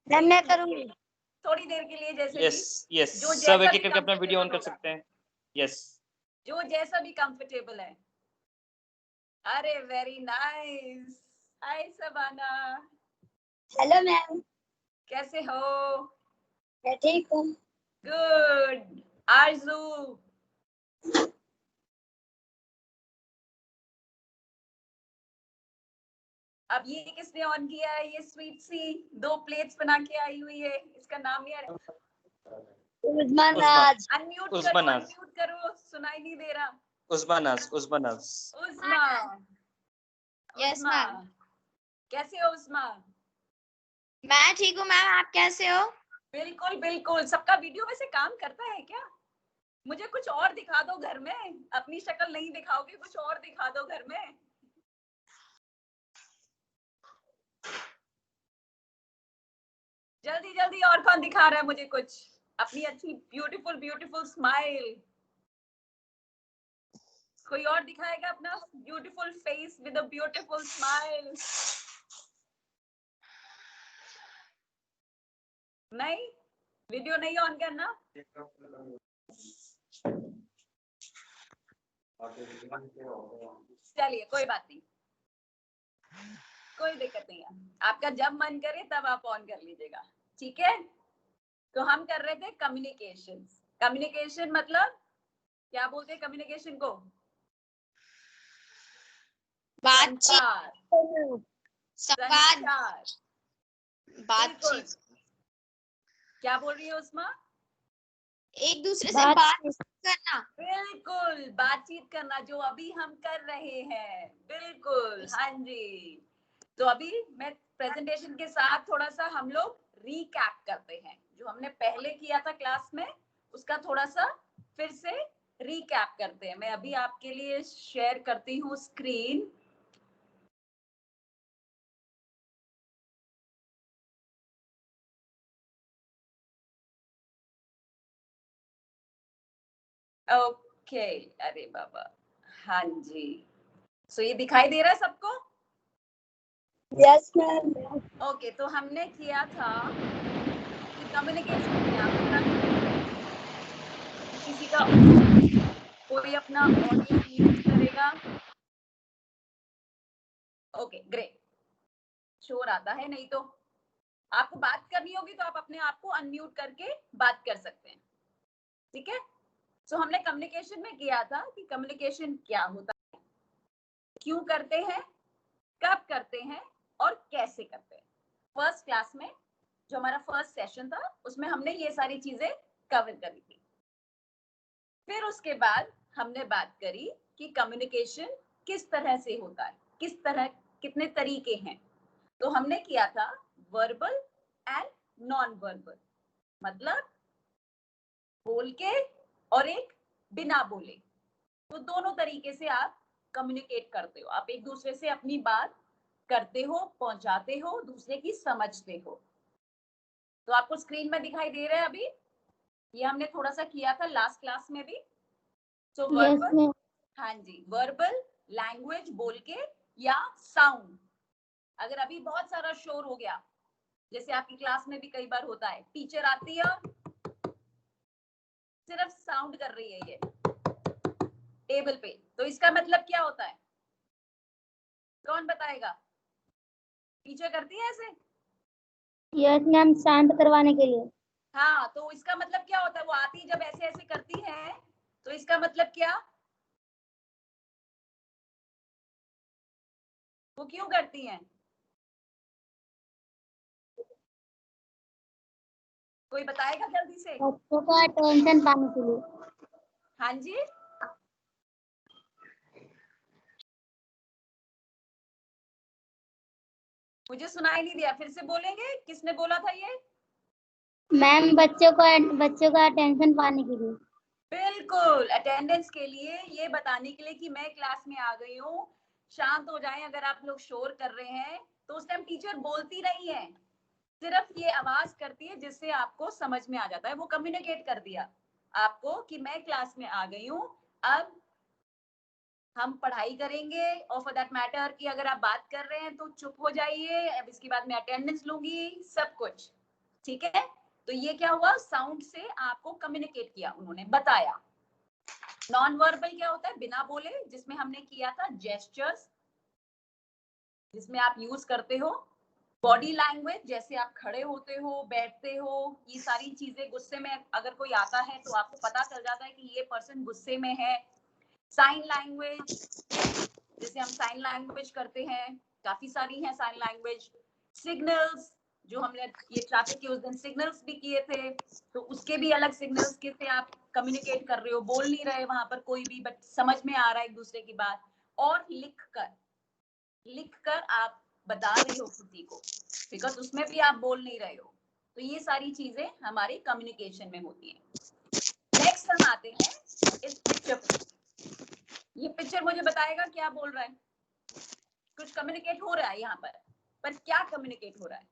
मैम मैं करूंगी। थोड़ी देर के लिए जैसे यस भी, यस, जो सब जैसा एक भी एक करके अपना वीडियो ऑन कर comfortable सकते हैं। यस, जो जैसा भी कंफर्टेबल है। अरे वेरी नाइस। हाय सबाना, हेलो मैम। कैसे हो? मैं ठीक हूँ। गुड। आरजू, अब ये किसने ऑन किया है? ये स्वीट सी 2 प्लेट्स बना के आई हुई है, इसका नाम नहीं आ रहा। उस्मान आज। अनम्यूट करो, उस्मान नाज। अनम्यूट करो, सुनाई नहीं दे रहा। उस्मान नाज, उस्मान नाज। उस्मा, यस उस्मा, मैम। कैसे हो उस्मा? मैं ठीक हूँ मैम, आप कैसे हो? बिल्कुल बिल्कुल। सबका वीडियो वैसे काम करता है क्या? मुझे कुछ और दिखा दो घर में, अपनी शक्ल नहीं दिखाओगे, कुछ और दिखा दो घर में। जल्दी जल्दी, और कौन दिखा रहा है मुझे कुछ? अपनी अच्छी ब्यूटीफुल ब्यूटीफुल स्माइल। कोई और दिखाएगा अपना beautiful face with a beautiful smile? नहीं, वीडियो नहीं ऑन करना। चलिए कोई बात नहीं, कोई दिक्कत नहीं है। आपका जब मन करे तब आप ऑन कर लीजिएगा, ठीक है? तो हम कर रहे थे कम्युनिकेशन। कम्युनिकेशन मतलब क्या बोलते हैं कम्युनिकेशन को? बातचीत, संचार, संवाद, संचार। बातचीत, क्या बोल रही है उस्मा? एक दूसरे से बात करना। बिल्कुल, बातचीत करना, जो अभी हम कर रहे हैं। बिल्कुल, हाँ जी। तो अभी मैं प्रेजेंटेशन के साथ थोड़ा सा हम लोग रिकैप करते हैं, जो हमने पहले किया था क्लास में, उसका थोड़ा सा फिर से रिकैप करते हैं। मैं अभी आपके लिए शेयर करती हूँ स्क्रीन। ओके, अरे बाबा, हाँ जी। सो ये दिखाई दे रहा है सबको? Yes ma'am. ओके, तो हमने किया था कि कम्युनिकेशन क्या होता है। किसी का कोई अपना ऑडियो म्यूट करेगा। ओके ग्रेट, शोर आता है, नहीं तो आपको बात करनी होगी तो आप अपने आप को अनम्यूट करके बात कर सकते हैं, ठीक है? सो हमने कम्युनिकेशन में किया था कि कम्युनिकेशन क्या होता है, क्यों करते हैं, कब करते हैं और कैसे करते हैं। फर्स्ट क्लास में जो हमारा फर्स्ट सेशन था उसमें हमने ये सारी चीजें कवर करी थी। फिर उसके बाद हमने बात करी कि कम्युनिकेशन किस तरह से होता है, किस तरह, कितने तरीके हैं। तो हमने किया था वर्बल एंड नॉन वर्बल, मतलब बोल के और एक बिना बोले। तो दोनों तरीके से आप कम्युनिकेट करते हो, आप एक दूसरे से अपनी बात करते हो, पहुंचाते हो, दूसरे की समझते हो। तो आपको स्क्रीन में दिखाई दे रहा है अभी? ये हमने थोड़ा सा किया था लास्ट क्लास में भी। तो वर्बल, हाँ जी, वर्बल लैंग्वेज बोल के या साउंड। अगर अभी बहुत सारा शोर हो गया, जैसे आपकी क्लास में भी कई बार होता है, टीचर आती है और सिर्फ साउंड कर रही है ये टेबल पे, तो इसका मतलब क्या होता है? कौन बताएगा? टीचर करती है ऐसे? यस मैम, शांत करवाने के लिए। हाँ, तो इसका मतलब क्या होता है? वो आती जब ऐसे ऐसे करती है, तो इसका मतलब क्या? वो क्यों करती हैं? कोई बताएगा जल्दी से? बच्चों का टेंशन पाने के लिए। हाँ जी, मुझे सुनाई नहीं दिया, फिर से बोलेंगे? किसने बोला था ये? मैम बच्चों का अटेंशन पाने के लिए। बिल्कुल, अटेंडेंस के लिए, ये बताने के लिए कि मैं क्लास में आ गई हूँ। शांत हो जाएं अगर आप लोग शोर कर रहे हैं तो उस टाइम टीचर बोलती नहीं है, सिर्फ ये आवाज करती है जिससे आपको समझ में आ जाता है। वो कम्युनिकेट कर दिया आपको कि मैं क्लास में आ गई हूँ, अब हम पढ़ाई करेंगे। और फॉर दैट मैटर कि अगर आप बात कर रहे हैं तो चुप हो जाइए, अब इसके बाद मैं अटेंडेंस लूंगी, सब कुछ ठीक है। तो ये क्या हुआ, साउंड से आपको कम्युनिकेट किया, उन्होंने बताया। नॉन वर्बल क्या होता है, बिना बोले, जिसमें हमने किया था जेस्चर्स, जिसमें आप यूज करते हो। बॉडी लैंग्वेज, जैसे आप खड़े होते हो, बैठते हो, ये सारी चीजें। गुस्से में अगर कोई आता है तो आपको पता चल जाता है कि ये पर्सन गुस्से में है। साइन लैंग्वेज, जैसे हम साइन लैंग्वेज करते हैं, काफी सारी है साइन लैंग्वेज। सिग्नल्स, जो हमने ये ट्रैफिक के उस दिन सिग्नल्स भी किए थे, तो उसके भी अलग सिग्नल्स के आप कम्युनिकेट कर रहे हो, बोल नहीं रहे वहां पर कोई भी, बट समझ में आ रहा है एक दूसरे की बात। और लिखकर आप बता रहे हो किसी को, बिकॉज उसमें भी आप बोल नहीं रहे हो। तो ये सारी चीजें हमारी कम्युनिकेशन में होती है। नेक्स्ट हम आते हैं इस पिक्चर पे। ये पिक्चर मुझे बताएगा क्या बोल रहा है। कुछ कम्युनिकेट हो रहा है यहाँ पर क्या कम्युनिकेट हो रहा है?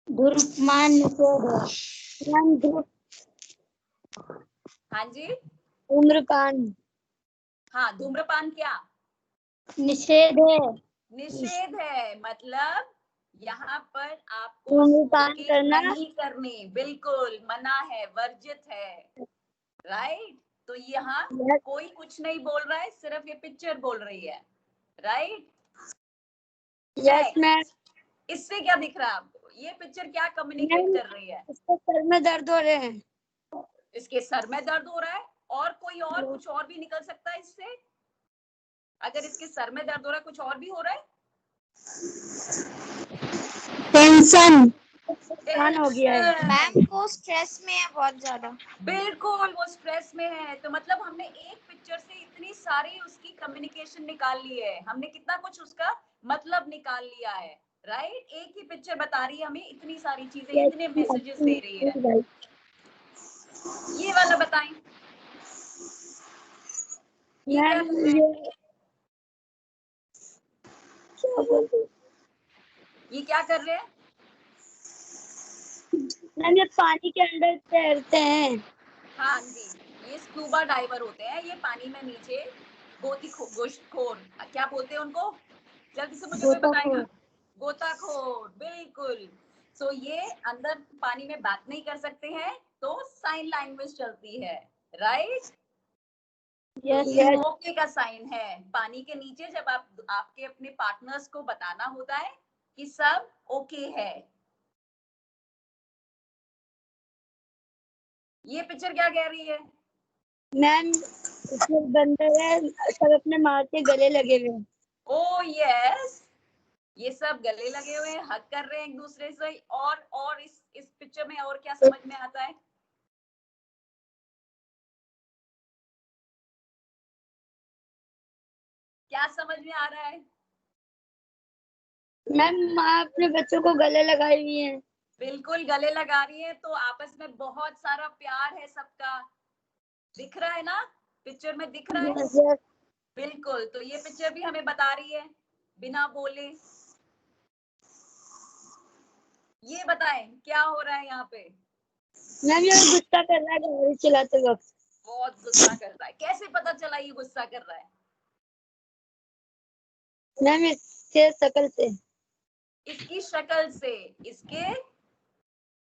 धूम्रपान निषेध। हाँ जी, धूम्रपान हाँ, धूम्रपान क्या निषेध है। निषेध है, मतलब यहाँ पर आपको धूम्रपान स्मोकिंग करना नहीं करनी, बिल्कुल मना है, वर्जित है, राइट। तो यहाँ कोई कुछ नहीं बोल रहा है, सिर्फ ये पिक्चर बोल रही है, राइट। Yes ma'am. इससे क्या दिख रहा है आपको, ये पिक्चर क्या कम्युनिकेट कर रही है? इसके सर में दर्द हो रहे हैं। इसके सर में दर्द हो रहा है, और कोई और कुछ और भी निकल सकता है इससे? अगर इसके सर में दर्द हो रहा है, कुछ और भी हो रहा है? टेंशन हो गया है। मैम वो स्ट्रेस में है बहुत ज्यादा। बिल्कुल, वो स्ट्रेस में है। तो मतलब हमने एक पिक्चर से इतनी सारी उसकी कम्युनिकेशन निकाल ली है, हमने कितना कुछ उसका मतलब निकाल लिया है, राइट। एक ही पिक्चर बता रही है हमें इतनी सारी चीजें, इतने मैसेजेस दे रही है। ये वाला बताएं, ये क्या कर रहे हैं? ये क्या कर रहे हैं? मैम ये पानी के अंदर तैरते हैं। हाँ जी, ये स्कूबा डाइवर होते हैं, ये पानी में नीचे गोताखोर, क्या बोलते हैं उनको, जल्दी से मुझे कोई बताएगा? गोताखोर, बिल्कुल। सो ये अंदर पानी में बात नहीं कर सकते हैं, तो साइन लैंग्वेज चलती है, राइट। ये ओके का साइन है। पानी के नीचे जब आपके अपने पार्टनर्स को बताना होता है कि सब ओके है। ये पिक्चर क्या कह रही है? मैम इसमें बंदर है, सब अपने माँ के गले लगे हुए हैं। ओ यस, ये सब गले लगे हुए हैं, हक कर रहे हैं एक दूसरे से। और इस पिक्चर में और क्या समझ में आता है? क्या समझ में आ रहा है? मैम माँ अपने बच्चों को गले लगाई हुई है। बिल्कुल गले लगा रही है, तो आपस में बहुत सारा प्यार है सबका, दिख रहा है ना, पिक्चर में दिख रहा है। बिल्कुल, तो ये पिक्चर भी हमें बता रही है बिना बोले। ये बताएं क्या हो रहा है यहाँ पे? मैम ये गुस्सा कर रहा है गाड़ी चलाते वक्त। बहुत गुस्सा कर रहा है। कैसे पता चला ये गुस्सा कर रहा है? मैम इसके शक्ल से, इसकी शक्ल से, इसके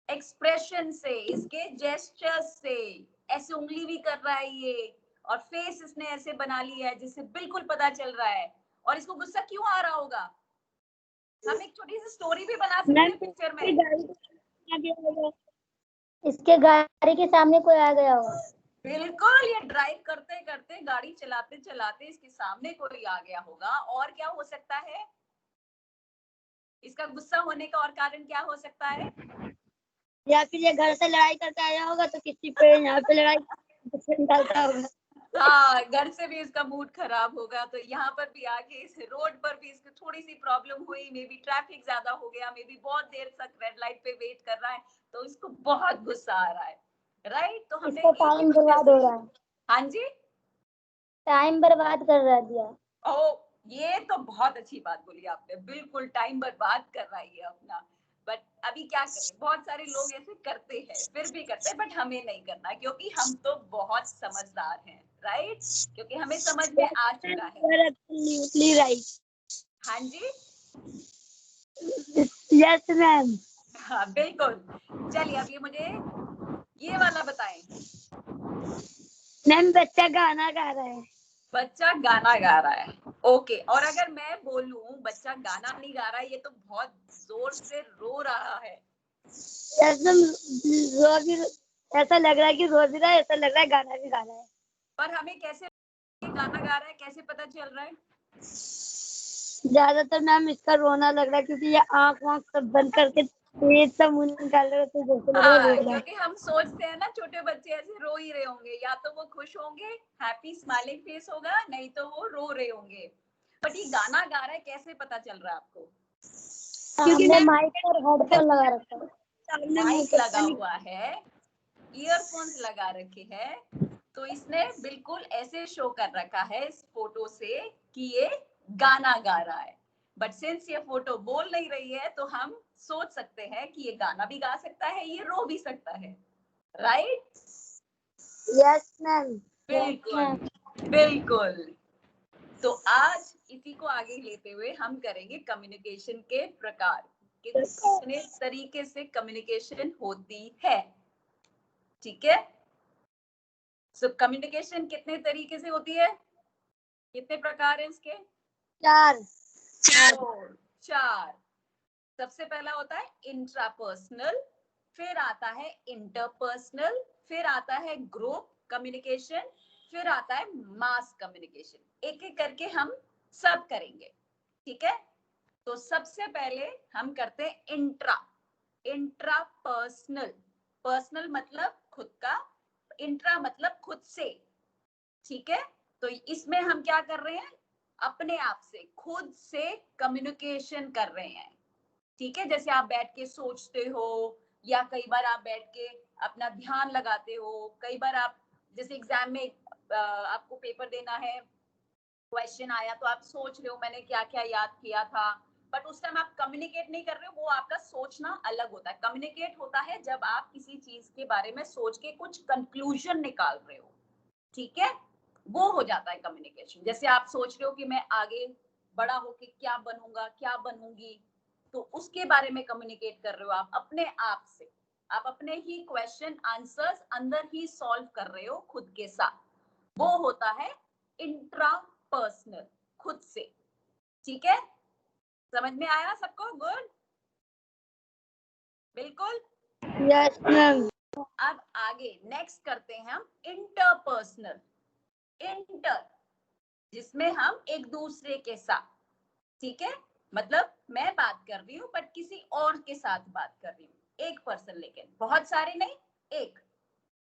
एक्सप्रेशन से, इसके जेस्चर्स से। ऐसे उंगली भी कर रहा है ये, और फेस इसने ऐसे बना लिया है जिससे बिल्कुल पता चल रहा है। और इसको गुस्सा क्यों आ रहा होगा? हम एक छोटी सी स्टोरी भी बना सकते हैं पिक्चर में। इसके गाड़ी के सामने कोई आ गया होगा। बिल्कुल, ये ड्राइव करते करते, गाड़ी चलाते चलाते इसके सामने कोई आ गया होगा। और क्या हो सकता है? इसका गुस्सा होने का और कारण क्या हो सकता है? या फिर ये घर से लड़ाई करके आया होगा तो किसी पे यहाँ पे लड़ाई डालता होगा। हाँ, घर से भी इसका मूड खराब होगा, तो यहाँ पर भी आके इस रोड पर भी इसको थोड़ी सी प्रॉब्लम हुई, मे बी ट्रैफिक ज्यादा हो गया, मे बी बहुत देर तक रेड लाइट पे वेट कर रहा है, तो इसको बहुत गुस्सा आ रहा है, राइट? तो हमने इसका एक ही टाइम वजह बर्बाद हो से, रहा है, हाँ जी, टाइम बर्बाद कर रहा दिया। ओ ये तो बहुत अच्छी बात बोली आपने, बिल्कुल टाइम बर्बाद कर रहा है ये अपना। बट अभी क्या करें, बहुत सारे लोग ऐसे करते हैं, फिर भी करते हैं, बट हमें नहीं करना, क्योंकि हम तो बहुत समझदार हैं, राइट? क्योंकि हमें समझ में आ चुका है। Absolutely right. हाँ जी, यस मैम। हाँ बिल्कुल। चलिए अब ये मुझे ये वाला बताएं। मैम बच्चा गाना गा रहा है। बच्चा गाना गा रहा है, ओके। और अगर मैं बोलूं बच्चा गाना नहीं गा रहा है, ये तो बहुत जोर से रो रहा है, एकदम रो भी, ऐसा लग रहा है कि रो भी रहा है, ऐसा लग रहा है गाना भी गा रहा है। पर हमें कैसे ये गाना गा रहा है कैसे पता चल रहा है? ज्यादातर मैम इसका रोना लग रहा है, क्योंकि ये आँख वाँख सब बंद करके तेज सा मुंह निकाल रहा है, तो जैसे लग रहा है रो रहा है। क्योंकि हम सोचते हैं ना छोटे बच्चे ऐसे रो ही रहे होंगे, या तो वो खुश होंगे, हैप्पी स्माइलिंग फेस होगा, नहीं तो वो रो रहे होंगे। बट ये गाना गा रहा है कैसे पता चल रहा है आपको? हमने माइक और हेडफोन लगा रखा है, सामने मुंह माइक के लगा हुआ है, ईयरफोन्स लगा रखे हैं, तो इसने बिल्कुल ऐसे शो कर रखा है इस फोटो से कि ये गाना गा रहा है। बट सिंस ये फोटो बोल नहीं रही है, तो हम सोच सकते हैं कि ये गाना भी गा सकता है, ये रो भी सकता है, राइट? Yes ma'am. बिल्कुल बिल्कुल। तो आज इसी को आगे लेते हुए हम करेंगे कम्युनिकेशन के प्रकार, कितने तरीके से कम्युनिकेशन होती है, ठीक है? सो कम्युनिकेशन कितने तरीके से होती है, कितने प्रकार हैं इसके? चार। चार। सबसे पहला होता है इंट्रापर्सनल, फिर आता है इंटरपर्सनल, फिर आता है ग्रुप कम्युनिकेशन, फिर आता है मास कम्युनिकेशन। एक एक करके हम सब करेंगे, ठीक है? तो सबसे पहले हम करते हैं इंट्रापर्सनल। पर्सनल मतलब खुद का, इंट्रा मतलब खुद से, ठीक है? तो इसमें हम क्या कर रहे हैं, अपने आप से खुद से कम्युनिकेशन कर रहे हैं, ठीक है? जैसे आप बैठ के सोचते हो, या कई बार आप बैठ के अपना ध्यान लगाते हो, कई बार आप जैसे एग्जाम में आपको पेपर देना है, क्वेश्चन आया तो आप सोच रहे हो मैंने क्या क्या याद किया था, बट उस टाइम आप कम्युनिकेट नहीं कर रहे हो, वो आपका सोचना अलग होता है। कम्युनिकेट होता है जब आप किसी चीज के बारे में सोच के कुछ कंक्लूजन निकाल रहे हो, ठीक है? वो हो जाता है कम्युनिकेशन। जैसे आप सोच रहे हो कि मैं आगे बड़ा होके क्या बनूंगा, क्या बनूंगी, तो उसके बारे में कम्युनिकेट कर रहे हो आप अपने आप से, आप अपने ही क्वेश्चन आंसर्स अंदर ही सॉल्व कर रहे हो खुद के साथ, वो होता है इंट्रापर्सनल, खुद से, ठीक है? समझ में आया सबको? गुड, बिल्कुल। Yes ma'am. अब आगे नेक्स्ट करते हैं हम इंटरपर्सनल। इंटर जिसमें हम एक दूसरे के साथ, ठीक है? मतलब मैं बात कर रही हूँ बट किसी और के साथ बात कर रही हूँ, एक पर्सन, लेकिन बहुत सारे नहीं, एक,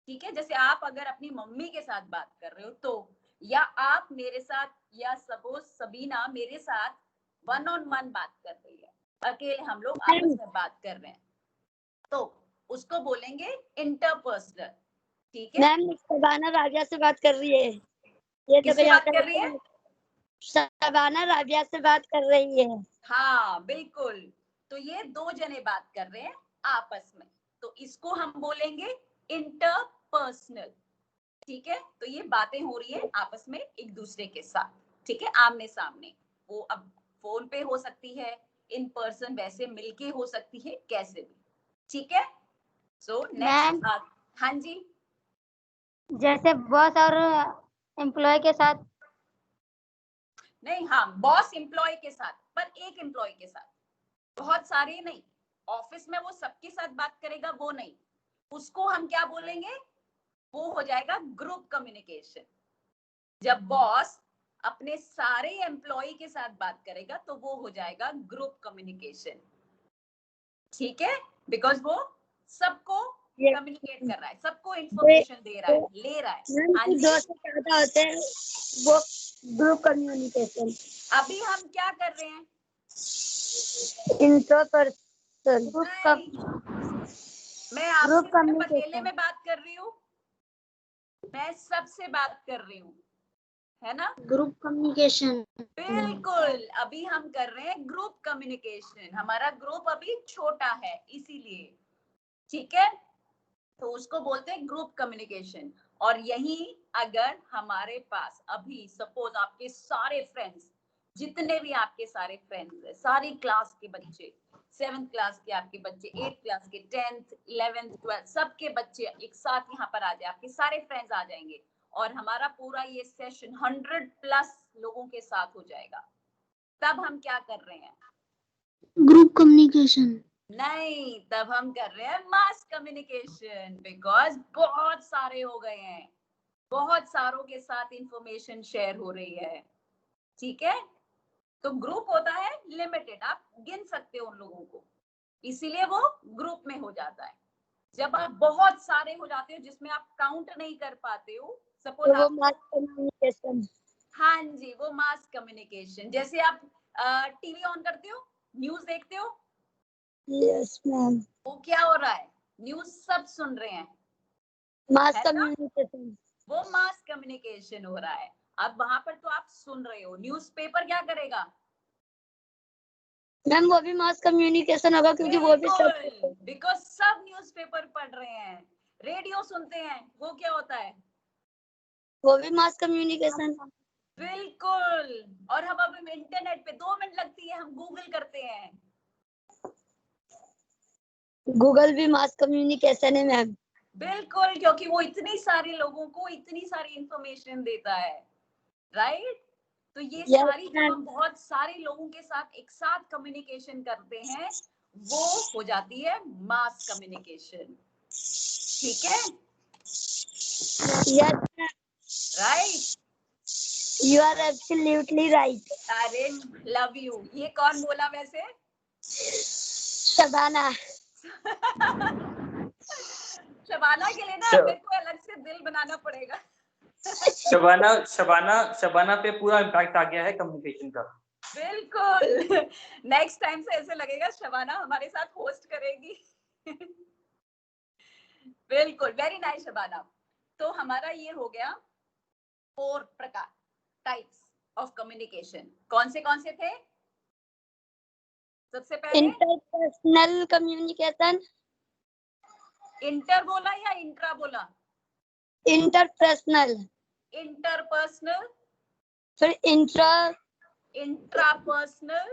ठीक है? जैसे आप अगर अपनी मम्मी के साथ बात कर रहे हो तो, या आप मेरे साथ, या सपोज सबीना मेरे साथ वन ऑन वन बात कर रही है, अकेले हम लोग आपस में बात कर रहे हैं, तो उसको बोलेंगे इंटरपर्सनल, ठीक है? मैम शबाना राबिया से बात कर रही है, ये तो किससे बात कर रही है? शबाना राबिया से बात कर रही है। हाँ बिल्कुल। तो ये दो जने बात कर रहे हैं आपस में, तो इसको हम बोलेंगे इंटरपर्सनल, ठीक है? तो ये बातें हो रही है आपस में एक दूसरे के साथ, ठीक है? आमने सामने, वो अब फोन पे हो सकती है, इन पर्सन वैसे मिलके हो सकती है, कैसे भी, ठीक है? सो नेक्स्ट, हाँ जी, जैसे बॉस और एम्प्लॉय के साथ। नहीं, हाँ बॉस एम्प्लॉय के साथ, पर एक एम्प्लॉय के साथ, बहुत सारे नहीं। ऑफिस में वो सबके साथ बात करेगा, वो नहीं, उसको हम क्या बोलेंगे, वो हो जाएगा ग्रुप कम्युनिकेशन। जब बॉस अपने सारे एम्प्लॉय के साथ बात करेगा तो वो हो जाएगा ग्रुप कम्युनिकेशन, ठीक है? बिकॉज वो सबको कम्युनिकेट कर रहा है, सबको इंफॉर्मेशन दे रहा है, ले रहा है। हाँ मैम जी, 2 से ज्यादा होते हैं वो ग्रुप कम्युनिकेशन। अभी हम क्या कर रहे हैं? इंट्रोपर्सन मैं आपसे ग्रुप सिर्फ अकेले कम्युनिकेशन। में बात कर रही हूँ, मैं सबसे बात कर रही हूँ, है ना? Group communication. बिल्कुल, अभी हम कर रहे हैं ग्रुप कम्युनिकेशन। हमारा ग्रुप अभी छोटा है इसीलिए, ठीक है? तो उसको बोलते हैं ग्रुप कम्युनिकेशन। और यही अगर हमारे पास अभी सपोज आपके सारे फ्रेंड्स, जितने भी आपके सारे फ्रेंड्स है, सारी क्लास के बच्चे, 7th क्लास के आपके बच्चे, 8th क्लास के, 10th 11th 12th सबके बच्चे एक साथ यहाँ पर आ जाए, आपके सारे फ्रेंड्स आ जाएंगे और हमारा पूरा ये सेशन 100+ लोगों के साथ हो जाएगा। तब हम क्या कर रहे हैं? Group communication. नहीं, तब हम कर रहे हैं मास कम्युनिकेशन, बिकॉज बहुत सारे हो गए हैं, बहुत सारों के साथ इंफॉर्मेशन शेयर हो रही है, ठीक है? तो ग्रुप होता है लिमिटेड, आप गिन सकते हो उन लोगों को, इसीलिए वो ग्रुप में हो जाता है। जब आप बहुत सारे हो जाते हो जिसमें आप काउंट नहीं कर पाते हो, सपोज वो आप, मास कम्युनिकेशन। हाँ जी, वो मास कम्युनिकेशन। जैसे आप टीवी ऑन करते हो, न्यूज देखते हो, यस मैम। वो क्या हो रहा है? न्यूज सब सुन रहे हैं, मास है ना? कम्युनिकेशन। वो मास कम्युनिकेशन हो रहा है। अब वहां पर तो आप सुन रहे हो, न्यूज़पेपर क्या करेगा? मैम वो भी मास कम्युनिकेशन होगा क्योंकि वो भी सब। बिकॉज सब न्यूज़पेपर पढ़ रहे हैं। रेडियो सुनते हैं, वो क्या होता है? वो भी मास कम्युनिकेशन। बिल्कुल। और हम अब इंटरनेट पे 2 मिनट लगती है, हम गूगल करते हैं। गूगल भी मास कम्युनिकेशन है मैम। बिल्कुल, क्योंकि वो इतनी सारे लोगों को इतनी सारी इंफॉर्मेशन देता है, राइट? तो ये सारी जब हम बहुत सारे लोगों के साथ एक साथ कम्युनिकेशन करते हैं, वो हो जाती है मास कम्युनिकेशन, ठीक है? Yes right? You are absolutely right. अरे लव यू, ये कौन बोला वैसे? शबाना। शबाना के लिए ना श- मेरे को अलग से दिल बनाना पड़ेगा। शबाना शबाना शबाना पे पूरा इम्पैक्ट आ गया है कम्युनिकेशन का। बिल्कुल। नेक्स्ट टाइम से ऐसे लगेगा शबाना हमारे साथ होस्ट करेगी। बिल्कुल, वेरी नाइस शबाना। तो हमारा ये हो गया 4 प्रकार, टाइप्स ऑफ कम्युनिकेशन। कौन से थे? सबसे पहले इंटरपर्सनल कम्युनिकेशन। इंटर बोला या इंट्रा बोला? इंटरपर्सनल। इंटरपर्सनल, फिर इंट्रापर्सनल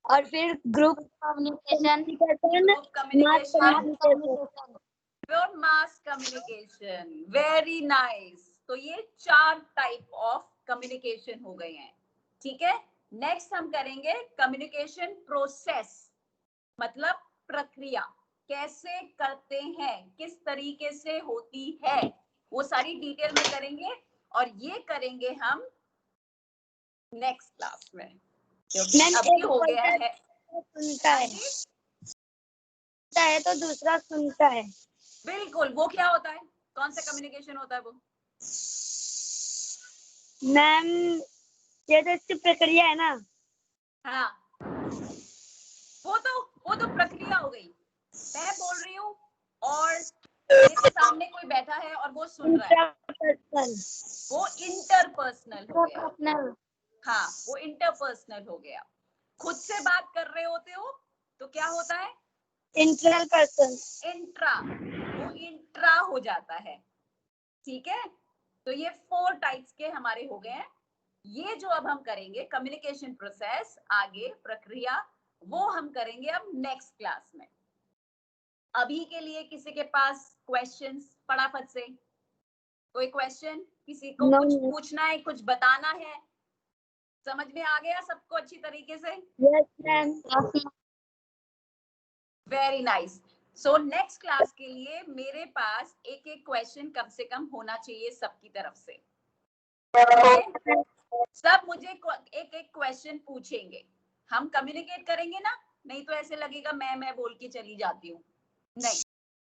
और फिर group communication. Group communication communication. और मास कम्युनिकेशन। Very nice. तो ये 4 टाइप ऑफ कम्युनिकेशन हो गए हैं, ठीक है? नेक्स्ट हम करेंगे कम्युनिकेशन प्रोसेस, मतलब प्रक्रिया, कैसे करते हैं, किस तरीके से होती है, वो सारी डिटेल में करेंगे। और ये करेंगे हम नेक्स्ट क्लास में, क्योंकि अभी हो गया है। सुनता है तो दूसरा सुनता है। बिल्कुल, वो क्या होता है? कौन सा कम्युनिकेशन होता है वो? मैम ये तो इसकी प्रक्रिया है ना। हाँ, वो तो प्रक्रिया हो गई। मैं बोल रही हूँ और मेरे सामने कोई बैठा है और वो सुन रहा है, वो इंटरपर्सनल हो गया। हाँ, वो इंटरपर्सनल हो गया। खुद से बात कर रहे होते हो तो क्या होता है? Internal person. इंट्रा, वो इंट्रा हो जाता है, ठीक है? तो ये 4 टाइप्स के हमारे हो गए हैं। ये जो अब हम करेंगे कम्युनिकेशन प्रोसेस, आगे प्रक्रिया, वो हम करेंगे अब नेक्स्ट क्लास में। अभी के लिए किसी के पास क्वेश्चंस फटाफट से? कोई क्वेश्चन? किसी को कुछ पूछना है, कुछ बताना है? समझ में आ गया सबको अच्छी तरीके से? Yes ma'am. Very nice. So next class के लिए मेरे पास एक एक क्वेश्चन कम से कम होना चाहिए सबकी तरफ से। सब मुझे एक एक क्वेश्चन पूछेंगे, हम कम्युनिकेट करेंगे ना, नहीं तो ऐसे लगेगा मैं बोल के चली जाती हूँ। नहीं,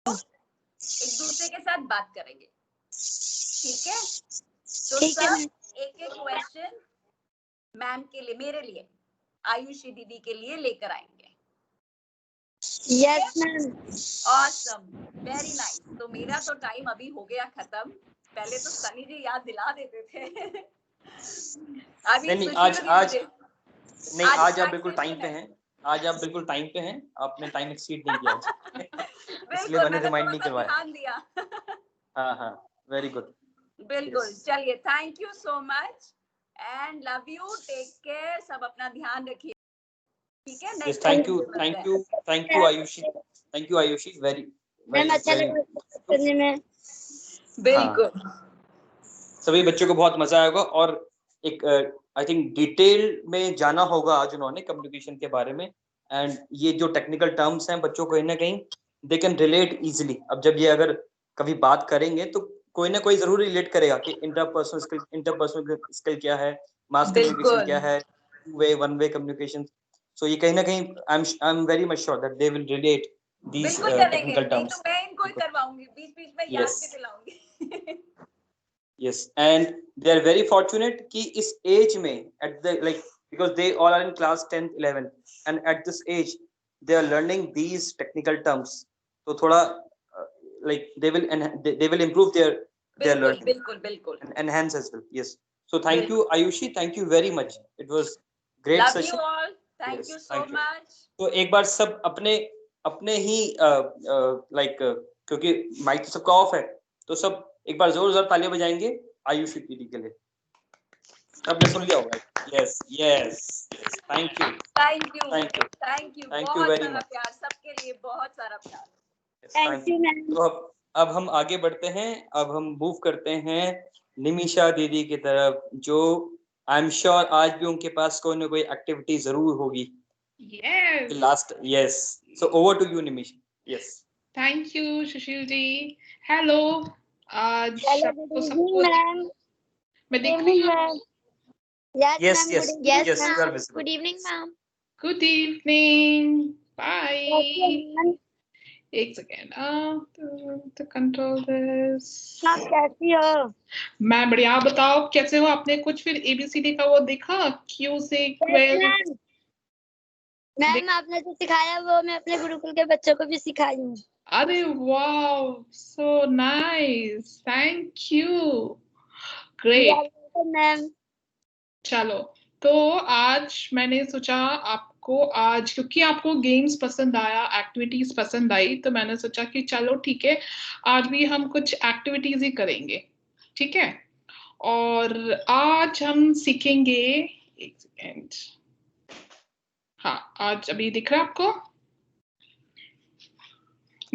एक दूसरे के साथ बात करेंगे, ठीक है? तो ठीक है सब एक एक क्वेश्चन मैम के लिए, मेरे लिए, आयुषी दीदी के लिए लेकर आएंगे। Yes ma'am. Awesome, very nice. तो मेरा तो टाइम अभी हो गया खत्म। पहले तो सनी जी याद दिला देते थे। अभी नहीं, सुशील जी आज मुझे नहीं, आज आप relaxation बिल्कुल टाइम पे है। हैं। आज आप बिल्कुल टाइम पे हैं, आपने टाइम एक्सीड नहीं किया आज। इसलिए बिल्कुल, मैंने रिमाइंड नहीं थोड़ा सा करवाया। ध्यान दिया। हाँ हाँ, वेरी गुड। बिल्कुल, Yes. चलिए, thank you so much and love you, take care, सब अपना ध्यान रखिए, ठीक है? Yes, next thank you Ayushi, thank you Ayushi, very ma'am very अच्छा लगा करने में। बिल्कुल। सभी बच्चों को बहुत मजा आएगा और एक आई थिंक डिटेल में जाना होगा आज उन्होंने कम्युनिकेशन के बारे में। एंड ये जो टेक्निकल टर्म्स हैं बच्चों को कहीं ना कहीं दे कैन रिलेट इजीली। अब जब ये अगर कभी बात करेंगे तो कोई ना कोई जरूर रिलेट करेगा कि इंटरपर्सनल स्किल क्या है, मास कम्युनिकेशन क्या है, वे वन वे कम्युनिकेशन। सो ये कहीं ना कहीं आई am very much sure that they will relate these बिल्कुल करेंगे, technical नहीं terms. तो मैं इनको ही करवाऊंगी, बीच बीच में याद भी दिलाऊंगी। Yes, and they are very fortunate कि इस age में at the like because they all are in class 10th 11th and at this age they are learning these technical terms. तो थोड़ा like they will improve their learning बिल्कुल। and enhance as well. Yes. So thank you Ayushi, thank you very much. It was great Love session. you all. Thank Yes, you so thank you. much. तो एक बार सब अपने अपने ही like क्योंकि mic तो सबका of है तो सब एक बार जोर जोर तालियां बजाएंगे आयुषी दीदी के लिए। सबने सुन लिया होगा। Yes yes yes, thank you Thank you. Thank you Thank you. Thank you बहुत वेरी सारा मच। प्यार, सबके लिए बहुत सारा प्यार। Thank you ma'am. तो अब हम आगे बढ़ते हैं। अब हम मूव करते हैं निमिषा दीदी की तरफ, जो आई एम श्योर आज भी उनके पास कोई ना कोई एक्टिविटी जरूर होगी। Yes. Last, yes. So over to you, Nimish. Yes. Thank you, Sushil ji. Hello. आज हेलो, आपको गुड सबको इवनिंग मैम। मैं देख रही हूँ। Yes, yes, ma'am, yes, you are visible. Good evening, ma'am. Good evening. Bye. Ma'am एक second to control this. कैसी हो? मैं बढ़िया, आप बताओ कैसे हो? आपने कुछ फिर ABCD का वो देखा? Q से 12 मैम आपने जो सिखाया वो मैं अपने गुरुकुल के बच्चों को भी सिखाई हूँ। अरे wow, so nice. Thank you. Great. Ma'am चलो, तो आज मैंने सोचा आपको आज, क्योंकि आपको गेम्स पसंद आया, एक्टिविटीज पसंद आई, तो मैंने सोचा कि चलो ठीक है, आज भी हम कुछ एक्टिविटीज ही करेंगे, ठीक है? और आज हम सीखेंगे, एक सेकेंड, हाँ, आज अभी दिख रहा है आपको?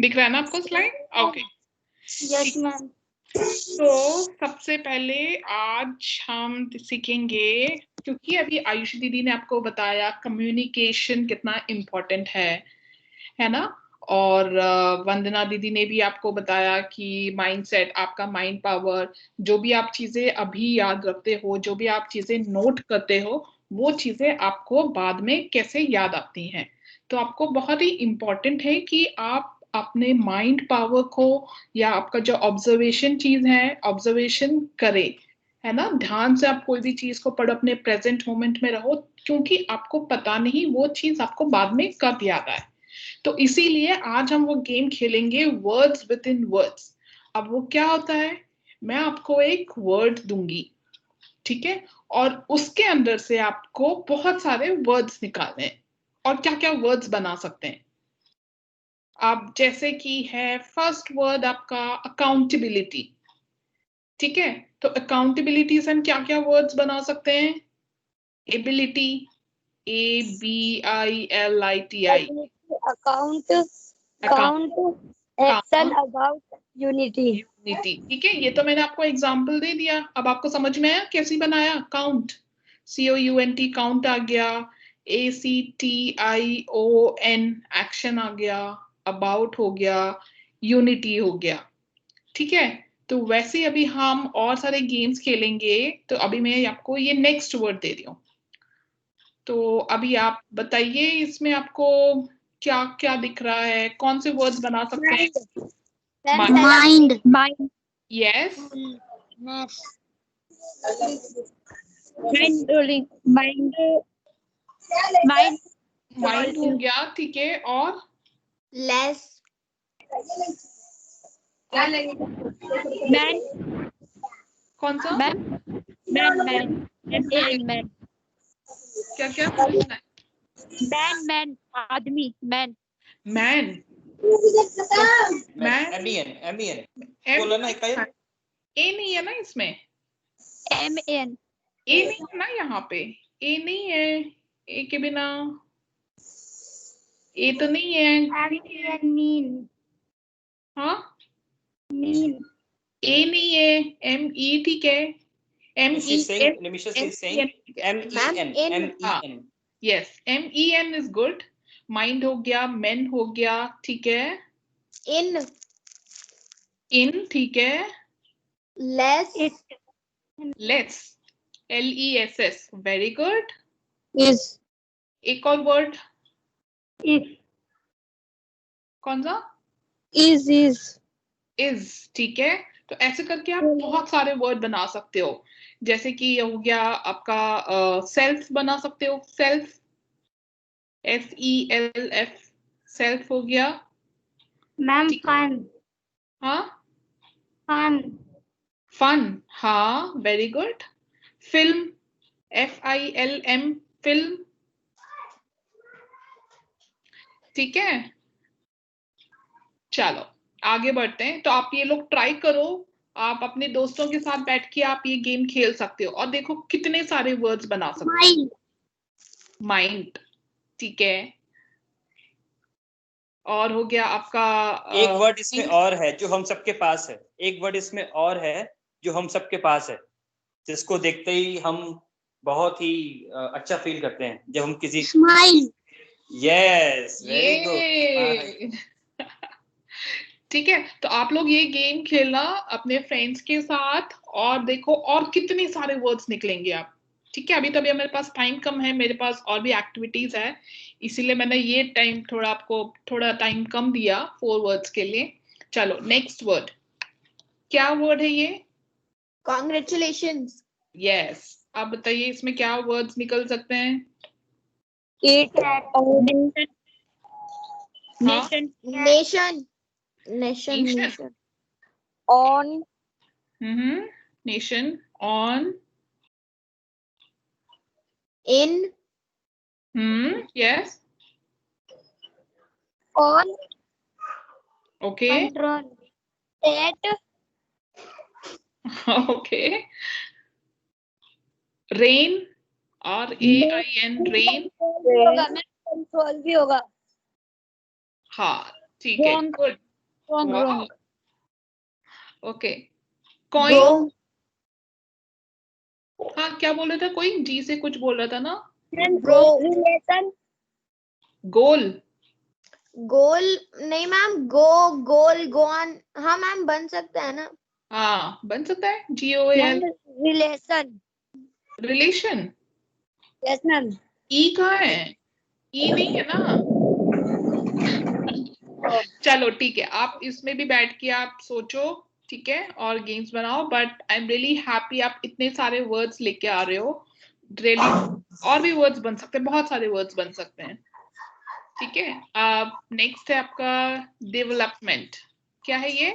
दिख रहा है ना आपको स्लाइड? ओके। Yes ma'am. तो सबसे पहले आज हम सीखेंगे, क्योंकि अभी आयुषी दीदी ने आपको बताया कम्युनिकेशन कितना इम्पोर्टेंट है ना? और वंदना दीदी ने भी आपको बताया कि माइंडसेट, आपका माइंड पावर, जो भी आप चीजें अभी याद रखते हो, जो भी आप चीजें नोट करते हो, वो चीजें आपको बाद में कैसे याद आती हैं। तो आपको बहुत ही इम्पोर्टेंट है कि आप अपने माइंड पावर को या आपका जो ऑब्जर्वेशन चीज है, ऑब्जर्वेशन करें, है ना? ध्यान से आप कोई भी चीज को पढ़ो, अपने प्रेजेंट मोमेंट में रहो, क्योंकि आपको पता नहीं वो चीज आपको बाद में कब याद आए। तो इसीलिए आज हम वो गेम खेलेंगे, वर्ड्स विद इन वर्ड्स। अब वो क्या होता है, मैं आपको एक वर्ड दूंगी, ठीक है, और उसके अंदर से आपको बहुत सारे वर्ड्स निकालने हैं। और क्या क्या वर्ड्स बना सकते हैं आप, जैसे कि है फर्स्ट वर्ड आपका अकाउंटेबिलिटी, ठीक है? तो अकाउंटेबिलिटी से हम क्या क्या वर्ड्स बना सकते हैं? Ability, ABILITI, account, action, about, unity. ठीक है, ये तो मैंने आपको एग्जांपल दे दिया। अब आपको समझ में आया कैसे बनाया? काउंट, COUNT, काउंट आ गया, ACTION, एक्शन आ गया, अबाउट हो गया, यूनिटी हो गया, ठीक है? तो वैसे अभी हम और सारे गेम्स खेलेंगे। तो अभी मैं आपको ये नेक्स्ट वर्ड दे रही हूँ, तो अभी आप बताइए इसमें आपको क्या क्या दिख रहा है, कौन से वर्ड्स बना सकते हैं? Mind mind yes, mind rolling mind mind mind हो गया, ठीक है, और लेस मैन कौन सा? Man man man man man क्या क्या बोलना है? मैन मैन आदमी man man, man, MEN M बोला ना इकाई। ए नहीं है ना इसमें, MAN ए नहीं है ना यहाँ पे, ए नहीं है, ए के बिना ए तो नहीं है। मीन हाँ, मीन ए नहीं है, ME ठीक है, She's saying, Nimisha MEN, is saying MEN. Yes, MEN is good. Mind हो गया, मेन हो गया, ठीक है, इन इन ठीक है, less let's LESS very good. Is एक और वर्ड इफ कौन सा? इज इज, ठीक है। तो ऐसे करके आप बहुत सारे वर्ड बना सकते हो, जैसे कि ये हो गया आपका सेल्फ बना सकते हो, सेल्फ SELF, सेल्फ हो गया। मैम ठीक। फन हाँ, फन फन, हाँ very good. Film FILM, film, ठीक है। चलो आगे बढ़ते हैं। तो आप ये लोग ट्राई करो, आप अपने दोस्तों के साथ बैठ के आप ये गेम खेल सकते हो और देखो कितने सारे वर्ड्स बना सकते हो। माइंड माइंड, ठीक है, और हो गया आपका एक वर्ड इसमें और है जो हम सबके पास है, एक वर्ड इसमें और है जो हम सबके पास है, जिसको देखते ही हम बहुत ही अच्छा फील करते हैं जब हम किसी। Smile yes, very good. ठीक है। तो आप लोग ये गेम खेलना अपने फ्रेंड्स के साथ और देखो और कितने सारे वर्ड्स निकलेंगे आप, ठीक है। अभी तो मेरे पास टाइम कम है, मेरे पास और भी एक्टिविटीज है, इसीलिए मैंने ये टाइम थोड़ा आपको थोड़ा टाइम कम दिया 4 वर्ड्स के लिए। चलो नेक्स्ट वर्ड, क्या वर्ड है ये? कॉन्ग्रेचुलेशंस। यस, आप बताइए इसमें क्या वर्ड्स निकल सकते हैं? Nation nation nation nation on nation, on, in yes, on okay, control at okay, rain, RAIN, rain, होगा मैम, कंट्रोल भी होगा। हाँ ठीक है, गुड, wrong ओके। कॉइन, हाँ क्या बोल रहा था कोई, जी से कुछ बोल रहा था ना? रिलेशन गोल, गोल नहीं मैम, गोल गोन, हाँ मैम बन सकता है ना। हाँ बन सकता है, GOAL, relation relation. Yes ma'am. ई कहाँ है? ई नहीं है ना। चलो ठीक है, आप इसमें भी बैठ के आप सोचो, ठीक है, और गेम्स बनाओ। But I am really happy आप इतने सारे वर्ड्स लेके आ रहे हो, रियली। और भी वर्ड्स बन सकते हैं, बहुत सारे वर्ड्स बन सकते हैं, ठीक है। अब नेक्स्ट है आपका डेवलपमेंट, क्या है ये?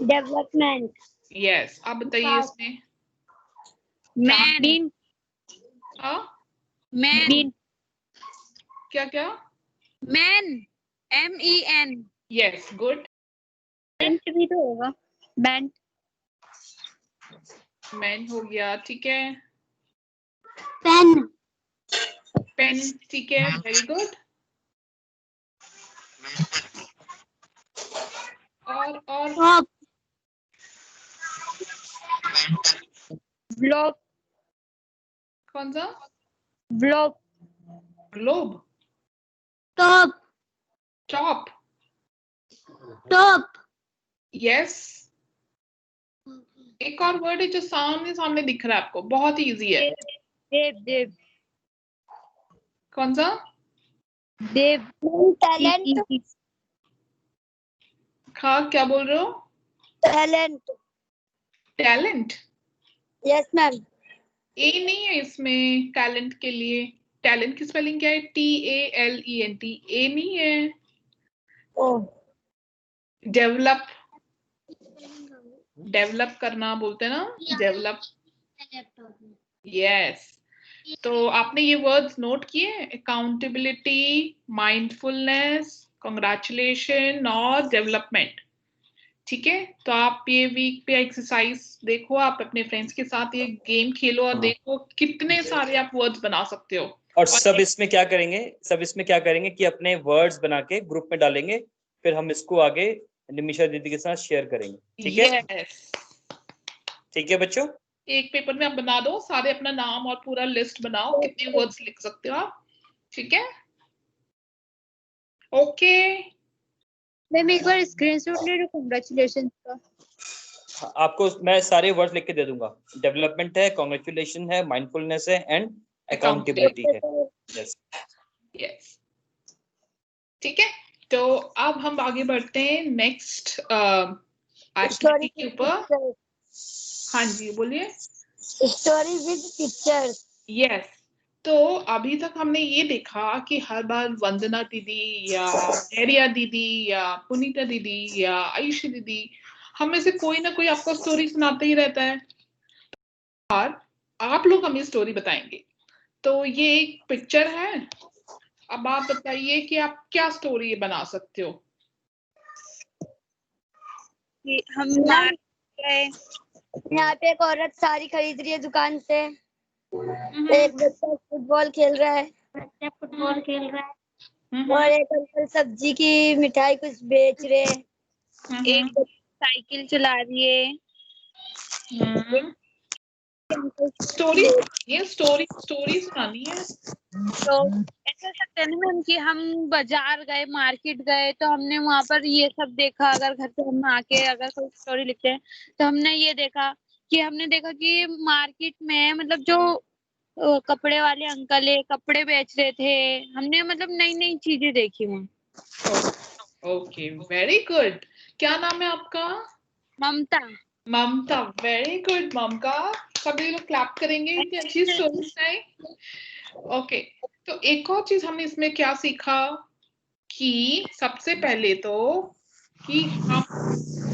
डेवलपमेंट यस, आप बताइए इसमें मैन हाँ मैन क्या क्या? Man MEN yes, good, bent भी तो होगा बेंट मैन हो गया, ठीक है, पेन पेन, ठीक है, वेरी गुड, और टॉप ब्लॉक कौन सा? Block globe, top chop, top yes. एक और वर्ड है जो सामने सामने दिख रहा है आपको, बहुत ही इजी है, देव कौन सा? देव टैलेंट। हाँ, क्या बोल रहे हो? Talent. Talent? Yes ma'am. A नहीं है इसमें टैलेंट के लिए। टैलेंट की स्पेलिंग क्या है? TALENT। ए नहीं है। ओह। डेवलप, डेवलप करना बोलते हैं ना, डेवलप। यस। तो आपने ये वर्ड्स नोट किए? अकाउंटेबिलिटी, माइंडफुलनेस, कांग्रेचुलेशन और डेवलपमेंट। ठीक है, तो आप ये वीक पे एक्सरसाइज देखो, आप अपने फ्रेंड्स के साथ ये गेम खेलो और देखो कितने सारे आप वर्ड्स बना सकते हो। और सब इसमें क्या करेंगे कि अपने वर्ड्स बना के ग्रुप में डालेंगे, फिर हम इसको आगे निमिषा दीदी के साथ शेयर करेंगे। ठीक है? यस। ठीक है बच्चों, एक पेपर में आप बना दो सारे, अपना नाम और पूरा लिस्ट बनाओ कितने वर्ड्स लिख सकते हो आप। ठीक है, ओके। मैम एक बार स्क्रीनशॉट ले लो कांग्रेचुलेशन का। आपको मैं सारे वर्ड्स लिख के दे दूंगा। डेवलपमेंट है, कांग्रेचुलेशन है, माइंडफुलनेस है एंड अकाउंटेबिलिटी है। यस यस, ठीक है। तो अब हम आगे बढ़ते हैं नेक्स्ट एक्टिविटी के ऊपर। हाँ जी, बोलिए। Story with pictures. यस। तो अभी तक हमने ये देखा कि हर बार वंदना दीदी या एरिया दीदी या पुनीता दीदी या आयुषी दीदी, हम में से कोई ना कोई आपको स्टोरी सुनाते ही रहता है और आप लोग हमें स्टोरी बताएंगे। तो ये एक पिक्चर है, अब आप बताइए कि आप क्या स्टोरी बना सकते हो। कि हम गए, यहाँ पे एक औरत साड़ी खरीद रही है दुकान से, एक बच्चा फुटबॉल खेल रहा है, और एक अंकल सब्जी की मिठाई कुछ बेच रहे हैं, एक साइकिल चला रही है। स्टोरी, ये स्टोरी सुनानी है। तो ऐसा सकते हैं ना मैम कि हम बाजार गए, मार्केट गए, तो हमने वहाँ पर ये सब देखा। अगर घर पे हम आके अगर कोई स्टोरी लिखते हैं तो हमने ये देखा कि मार्केट में मतलब जो कपड़े वाले अंकल है, कपड़े बेच रहे थे। हमने मतलब नई नई चीजें देखी वहाँ। Okay, very good. क्या नाम है आपका? ममता। ममता, वेरी गुड ममता। सभी लोग क्लैप करेंगे, इतनी अच्छी स्टोरी सुनाई। ओके, तो एक और चीज हमने इसमें क्या सीखा कि सबसे पहले तो कि हम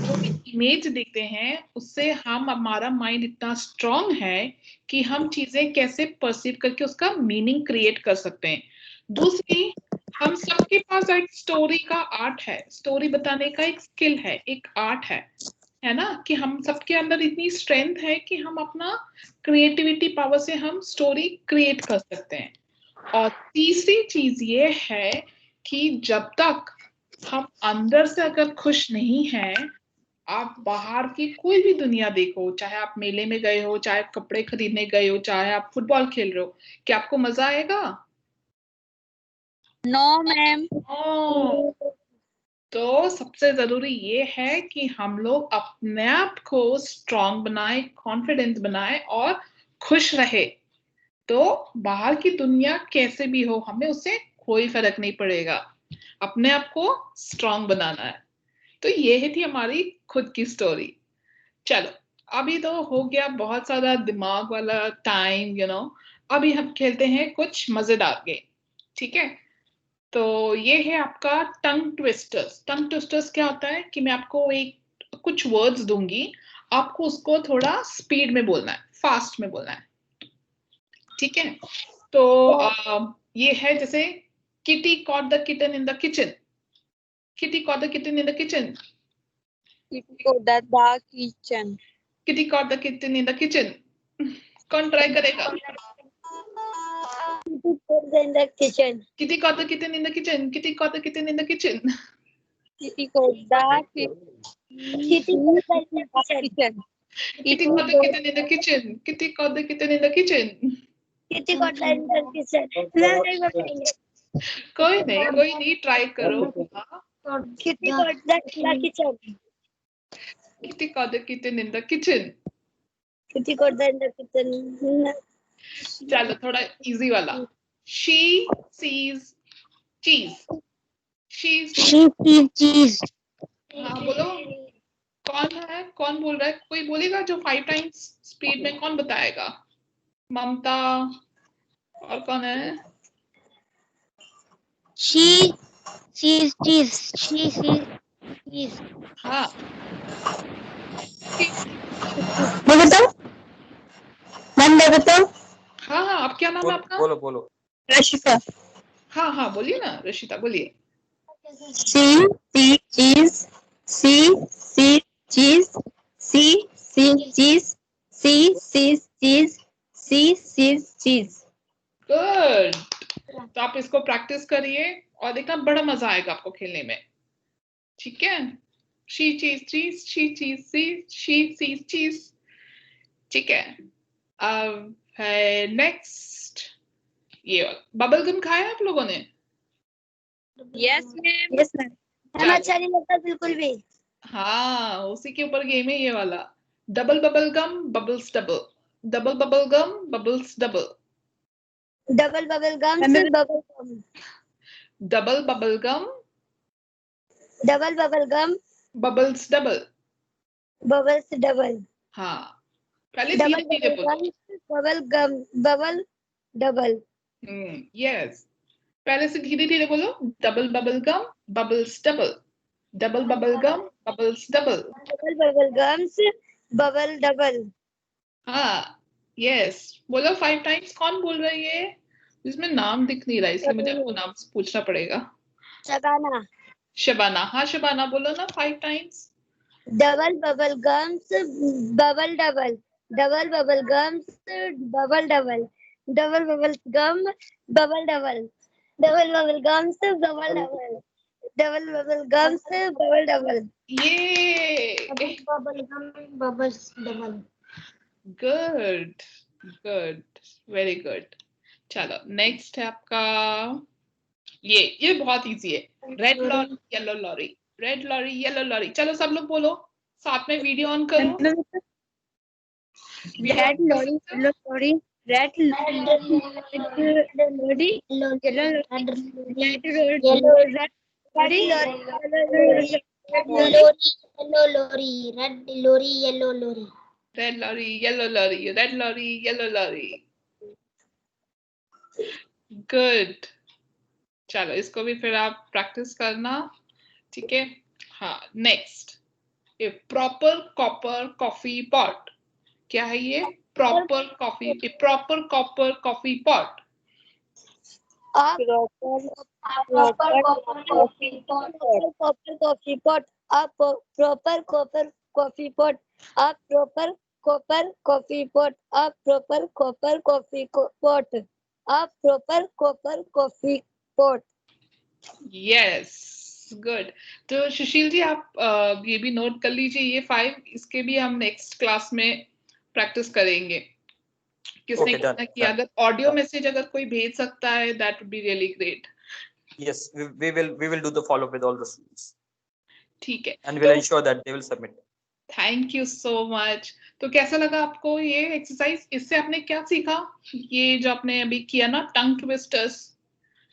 जो भी इमेज देखते हैं उससे हमारा माइंड इतना स्ट्रांग है कि हम चीजें कैसे परसीव करके उसका मीनिंग क्रिएट कर सकते हैं। दूसरी, हम सबके पास एक स्टोरी का आर्ट है, स्टोरी बताने का एक स्किल है, एक आर्ट है ना, कि हम सबके अंदर इतनी स्ट्रेंथ है कि हम अपना क्रिएटिविटी पावर से हम स्टोरी क्रिएट कर सकते हैं। और तीसरी चीज ये है कि जब तक हम अंदर से अगर खुश नहीं हैं, आप बाहर की कोई भी दुनिया देखो, चाहे आप मेले में गए हो, चाहे आप कपड़े खरीदने गए हो, चाहे आप फुटबॉल खेल रहे हो, क्या आपको मजा आएगा? No ma'am. तो सबसे जरूरी ये है कि हम लोग अपने आप को स्ट्रांग बनाए, कॉन्फिडेंस बनाए और खुश रहे। तो बाहर की दुनिया कैसे भी हो, हमें उससे कोई फर्क नहीं पड़ेगा, अपने आप को स्ट्रांग बनाना है। तो ये थी हमारी खुद की स्टोरी। चलो, अभी तो हो गया बहुत सारा दिमाग वाला टाइम, अभी हम खेलते हैं कुछ मजेदार गेम। ठीक है, तो ये है आपका टंग ट्विस्टर्स। टंग ट्विस्टर्स क्या होता है कि मैं आपको कुछ वर्ड्स दूंगी, आपको उसको थोड़ा स्पीड में बोलना है, फास्ट में बोलना है। ठीक है, तो ये है जैसे kitty caught the kitten in the kitchen. Kitty caught the kitten in the kitchen. Kitchen. Kitty caught the kitten in the kitchen. कौन ट्राई करेगा? in the kitchen. Kitty caught the kitten in the kitchen. Kitty caught the kitten in the kitchen. Kitty caught the kitchen. Kitty caught the kitten in the kitchen. Kitty caught the kitten in the kitchen. Kitty caught the in the kitchen. Ma'am एक बार करेंगे। कोई नहीं, try करो। Kitty caught the kitchen. Kitty caught the kitten in the kitchen. Kitty caught the in the kitchen. चलो थोड़ा easy वाला। She sees चीज, शीज, चीज हाँ बोलो, कौन है, कौन बोल रहा है, कोई बोलेगा जो 5 टाइम्स स्पीड में, कौन बताएगा? ममता, और कौन है? चीज हाँ बताओ बताओ। हाँ हाँ, आप क्या नाम है आपका? बोलो बोलो। रशिका। हाँ हाँ बोलिए ना रशिता, बोलिए। सी चीज, सी चीज, सी चीज, सी चीज। गुड। तो आप इसको प्रैक्टिस करिए और देखना बड़ा मजा आएगा आपको खेलने में, ठीक है? शी चीज चीज, शी चीज सी चीज, ठीक है? अब है नेक्स्ट, ये बबल गम खाया आप लोगों ने? Yes ma'am. Yes ma'am. हमें अच्छा नहीं लगता बिल्कुल भी। हाँ, उसी के ऊपर गेम है ये वाला। Double bubble gum bubbles double, double bubble gum bubbles double, double bubble gum से bubble gum, double bubble gum double bubble gum bubbles double. Bubbles double, हाँ, पहले डबल धीरे धीरे बबल बोलो। Gum bubble gum bubble double, yes, पहले से धीरे धीरे बोलो। Double bubble gum bubbles double, double bubble gum bubbles double. Double bubble gums bubble double. हाँ यस, बोलो 5 टाइम्स। कौन बोल रहा है ये? इसमें नाम दिख नहीं रहा है, इसलिए मुझे आपको नाम पूछना पड़ेगा। शबाना। शबाना, हाँ शबाना बोलो ना 5 times. Double bubble gums bubble double, double bubble gums bubble double, double bubble gum bubble double, double bubble gums bubble double, double bubble gums bubble double. ये bubble gum bubbles double. Good good, very good. चलो next है आपका, ये बहुत easy है। Red lorry yellow lorry, red lorry yellow lorry. चलो सब लोग बोलो साथ में, वीडियो ऑन करो। Red lorry yellow lorry, red lorry yellow lorry, red lorry yellow lorry. Red lorry yellow lorry, red lorry yellow lorry. Good, चलो इसको भी फिर आप प्रैक्टिस करना, ठीक है? हाँ next, a proper copper coffee pot. क्या है ये? Proper coffee, a proper copper coffee pot. proper coffee pot, proper coffee pot, a proper copper coffee pot, a proper copper coffee pot, a proper copper coffee pot, a proper copper coffee pot. Yes good. तो सुशील जी आप ये भी note कर लीजिए, ये 5, इसके भी हम नेक्स्ट क्लास में प्रैक्टिस करेंगे। किसने Okay, done, कितना किया, done. अगर ऑडियो मैसेज अगर कोई भेज सकता है that would be really great. Yes, we will do the follow up with all the students, ठीक है, and we'll ensure that they will submit. Thank you so much. तो कैसा लगा आपको ये एक्सरसाइज? इससे आपने क्या सीखा? ये जो आपने अभी किया ना, tongue twisters,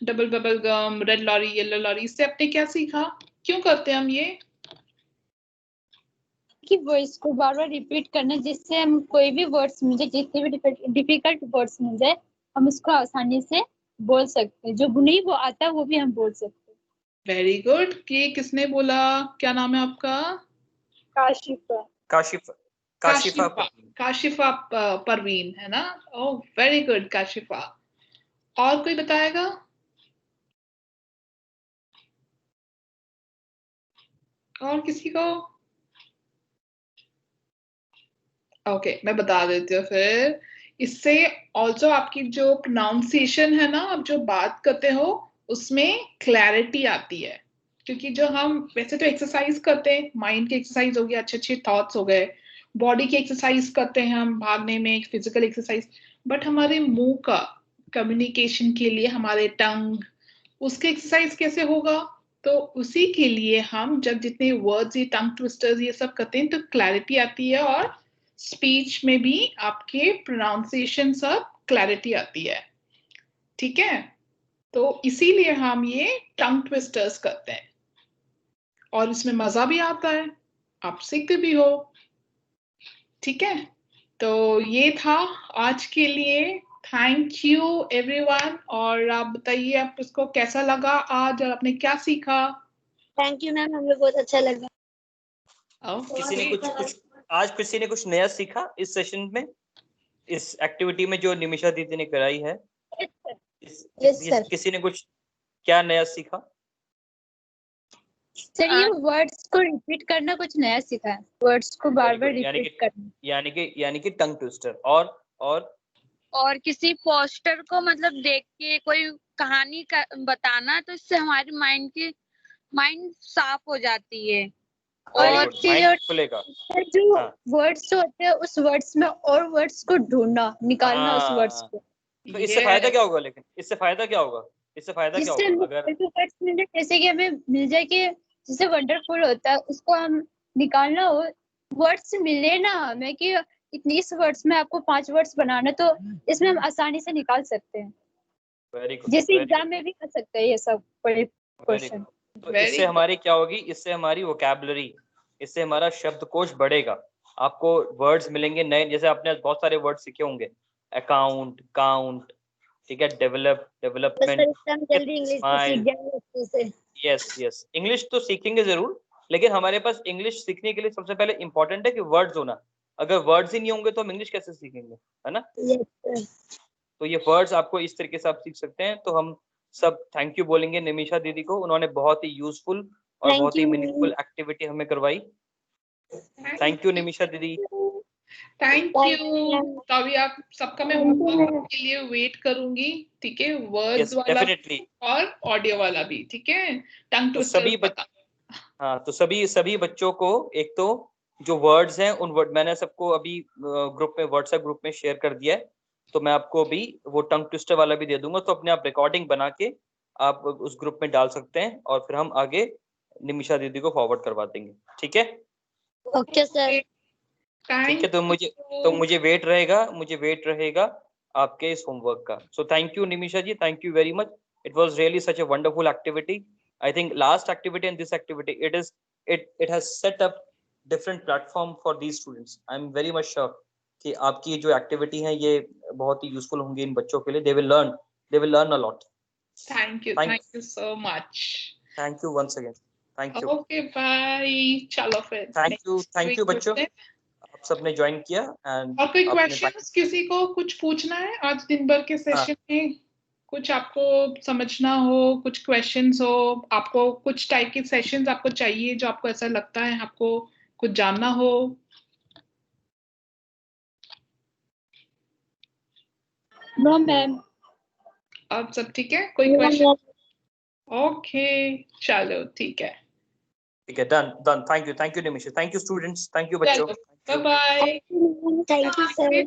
double bubble gum, red lorry yellow lorry, इससे आपने क्या सीखा? क्यों करते हैं हम ये? कि वॉइस को बार बार रिपीट करना, जिससे हम कोई भी वर्ड्स मुझे, जितने भी डिफिकल्ट वर्ड्स मुझे, हम उसको आसानी से बोल सकते हैं। जो नहीं वो आता है वो भी हम बोल सकते हैं। Very good. कि किसने बोला? क्या नाम है आपका? काशिफा। काशिफा काशिफा परवीन है ना? Oh very good Kashifa. और कोई बताएगा? और किसी को? ओके मैं बता देती हूँ फिर। इससे ऑल्सो आपकी जो प्रोनाउंसिएशन है ना, आप जो बात करते हो उसमें क्लैरिटी आती है। क्योंकि जो हम वैसे तो एक्सरसाइज करते हैं, माइंड की एक्सरसाइज हो गई, अच्छे अच्छे थॉट्स हो गए, बॉडी की एक्सरसाइज करते हैं हम भागने में, फिजिकल एक्सरसाइज, बट हमारे मुंह का कम्युनिकेशन के लिए, हमारे टंग, उसके एक्सरसाइज कैसे होगा? तो उसी के लिए हम जब जितने वर्ड्स, ये टंग ट्विस्टर्स ये सब करते हैं तो क्लैरिटी आती है, और स्पीच में भी आपके प्रोनाउंसिएशन सब क्लैरिटी आती है, ठीक है? तो इसीलिए हम ये टंग ट्विस्टर्स करते हैं और इसमें मजा भी आता है, आप सीखते भी हो। ठीक है, तो ये था आज के लिए। Thank you everyone. और आप बताइए आप इसको कैसा लगा आज और आपने क्या सीखा? थैंक यू मैम, हमें बहुत अच्छा लगा। किसी ने किसी ने कुछ नया सीखा इस सेशन में, इस एक्टिविटी में जो निमिषा दीदी ने कराई है? किसी ने कुछ क्या नया सीखा? सर ये वर्ड्स को रिपीट करना कुछ नया सीखा है, वर्ड्स को बार बार रिपीट करना, यानी कि टंग ट्विस्टर। और किसी पोस्टर को मतलब देख के कोई कहानी का बताना, तो इससे हमारी माइंड साफ हो जाती है और खुलेगा। जो वर्ड्स होते हैं उस वर्ड्स में और वर्ड्स को ढूंढना, निकालना उस वर्ड्स को। तो इससे फायदा क्या होगा? लेकिन इससे फायदा क्या होगा? अगर जैसे कि हमें मिल जाए कि जैसे वंडरफुल होता है, उसको हम निकालना हो, वर्ड्स मिले ना हमें कि इतनी इस वर्ड्स में आपको 5 वर्ड्स बनाना, तो इसमें हम आसानी से निकाल सकते हैं। जैसे एग्जाम में भी कर सकते हैं ये सब बड़े क्वेश्चन। तो इससे हमारी क्या होगी? इससे हमारी वोकैबुलरी, इससे हमारा शब्दकोश बढ़ेगा। आपको वर्ड्स मिलेंगे नए, जैसे आपने बहुत सारे वर्ड सीखे होंगे, अकाउंट, काउंट, ठीक है, डेवलपमेंट, यस इंग्लिश तो सीखेंगे जरूर, लेकिन हमारे पास इंग्लिश सीखने के लिए सबसे पहले इंपॉर्टेंट है कि वर्ड्स होना। अगर वर्ड्स ही नहीं होंगे तो हम इंग्लिश कैसे सीखेंगे, है ना? तो ये वर्ड्स आपको इस तरीके से आप सीख सकते हैं। तो हम सब थैंक यू बोलेंगे निमिषा दीदी को, उन्होंने बहुत ही यूजफुल और बहुत ही मीनिंगफुल एक्टिविटी हमें करवाई। थैंक यू निमिषा दीदी। Thank you. तो अभी आप सबका मैं होमवर्क के लिए वेट करूंगी, ठीक है? वर्ड्स वाला डेफिनेटली और ऑडियो वाला भी, ठीक है? टंग ट्विस्टर तो सभी बच्चों को, एक तो जो वर्ड्स हैं उन वर्ड मैंने सबको अभी ग्रुप में, व्हाट्सएप ग्रुप में शेयर कर दिया है, तो मैं आपको भी वो टंग ट्विस्टर वाला भी दे दूंगा। तो अपने आप रिकॉर्डिंग बना के आप उस ग्रुप में डाल सकते हैं और फिर हम आगे निमिषा दीदी को फॉरवर्ड करवा देंगे। ठीक है? ओके सर, ठीक है। तो मुझे वेट रहेगा आपके इस होमवर्क का। So thank you Nimisha ji, thank you very much. It was really such a wonderful activity. I think last activity and this activity, it has set up different platform for these students. I'm very much sure कि आपकी जो activity है ये बहुत ही useful होंगी इन बच्चों के लिए। They will learn a lot. Thank you so much. Thank you once again. Thank you. Okay, bye. चलो फिर। Thank you बच्चों, आप सबने ज्वाइन किया। एंड और कोई क्वेश्चंस किसी को कुछ पूछना है आज दिन भर के सेशन में? कुछ आपको समझना हो, कुछ क्वेश्चंस हो, आपको कुछ टाइप के सेशंस आपको चाहिए जो आपको ऐसा लगता है आपको कुछ जानना हो? No ma'am. आप सब ठीक है? कोई क्वेश्चन? ओके, चलो ठीक है। Done. Thank you Nimisha, thank you students, thank you बच्चों, bye bye. Thank you sir.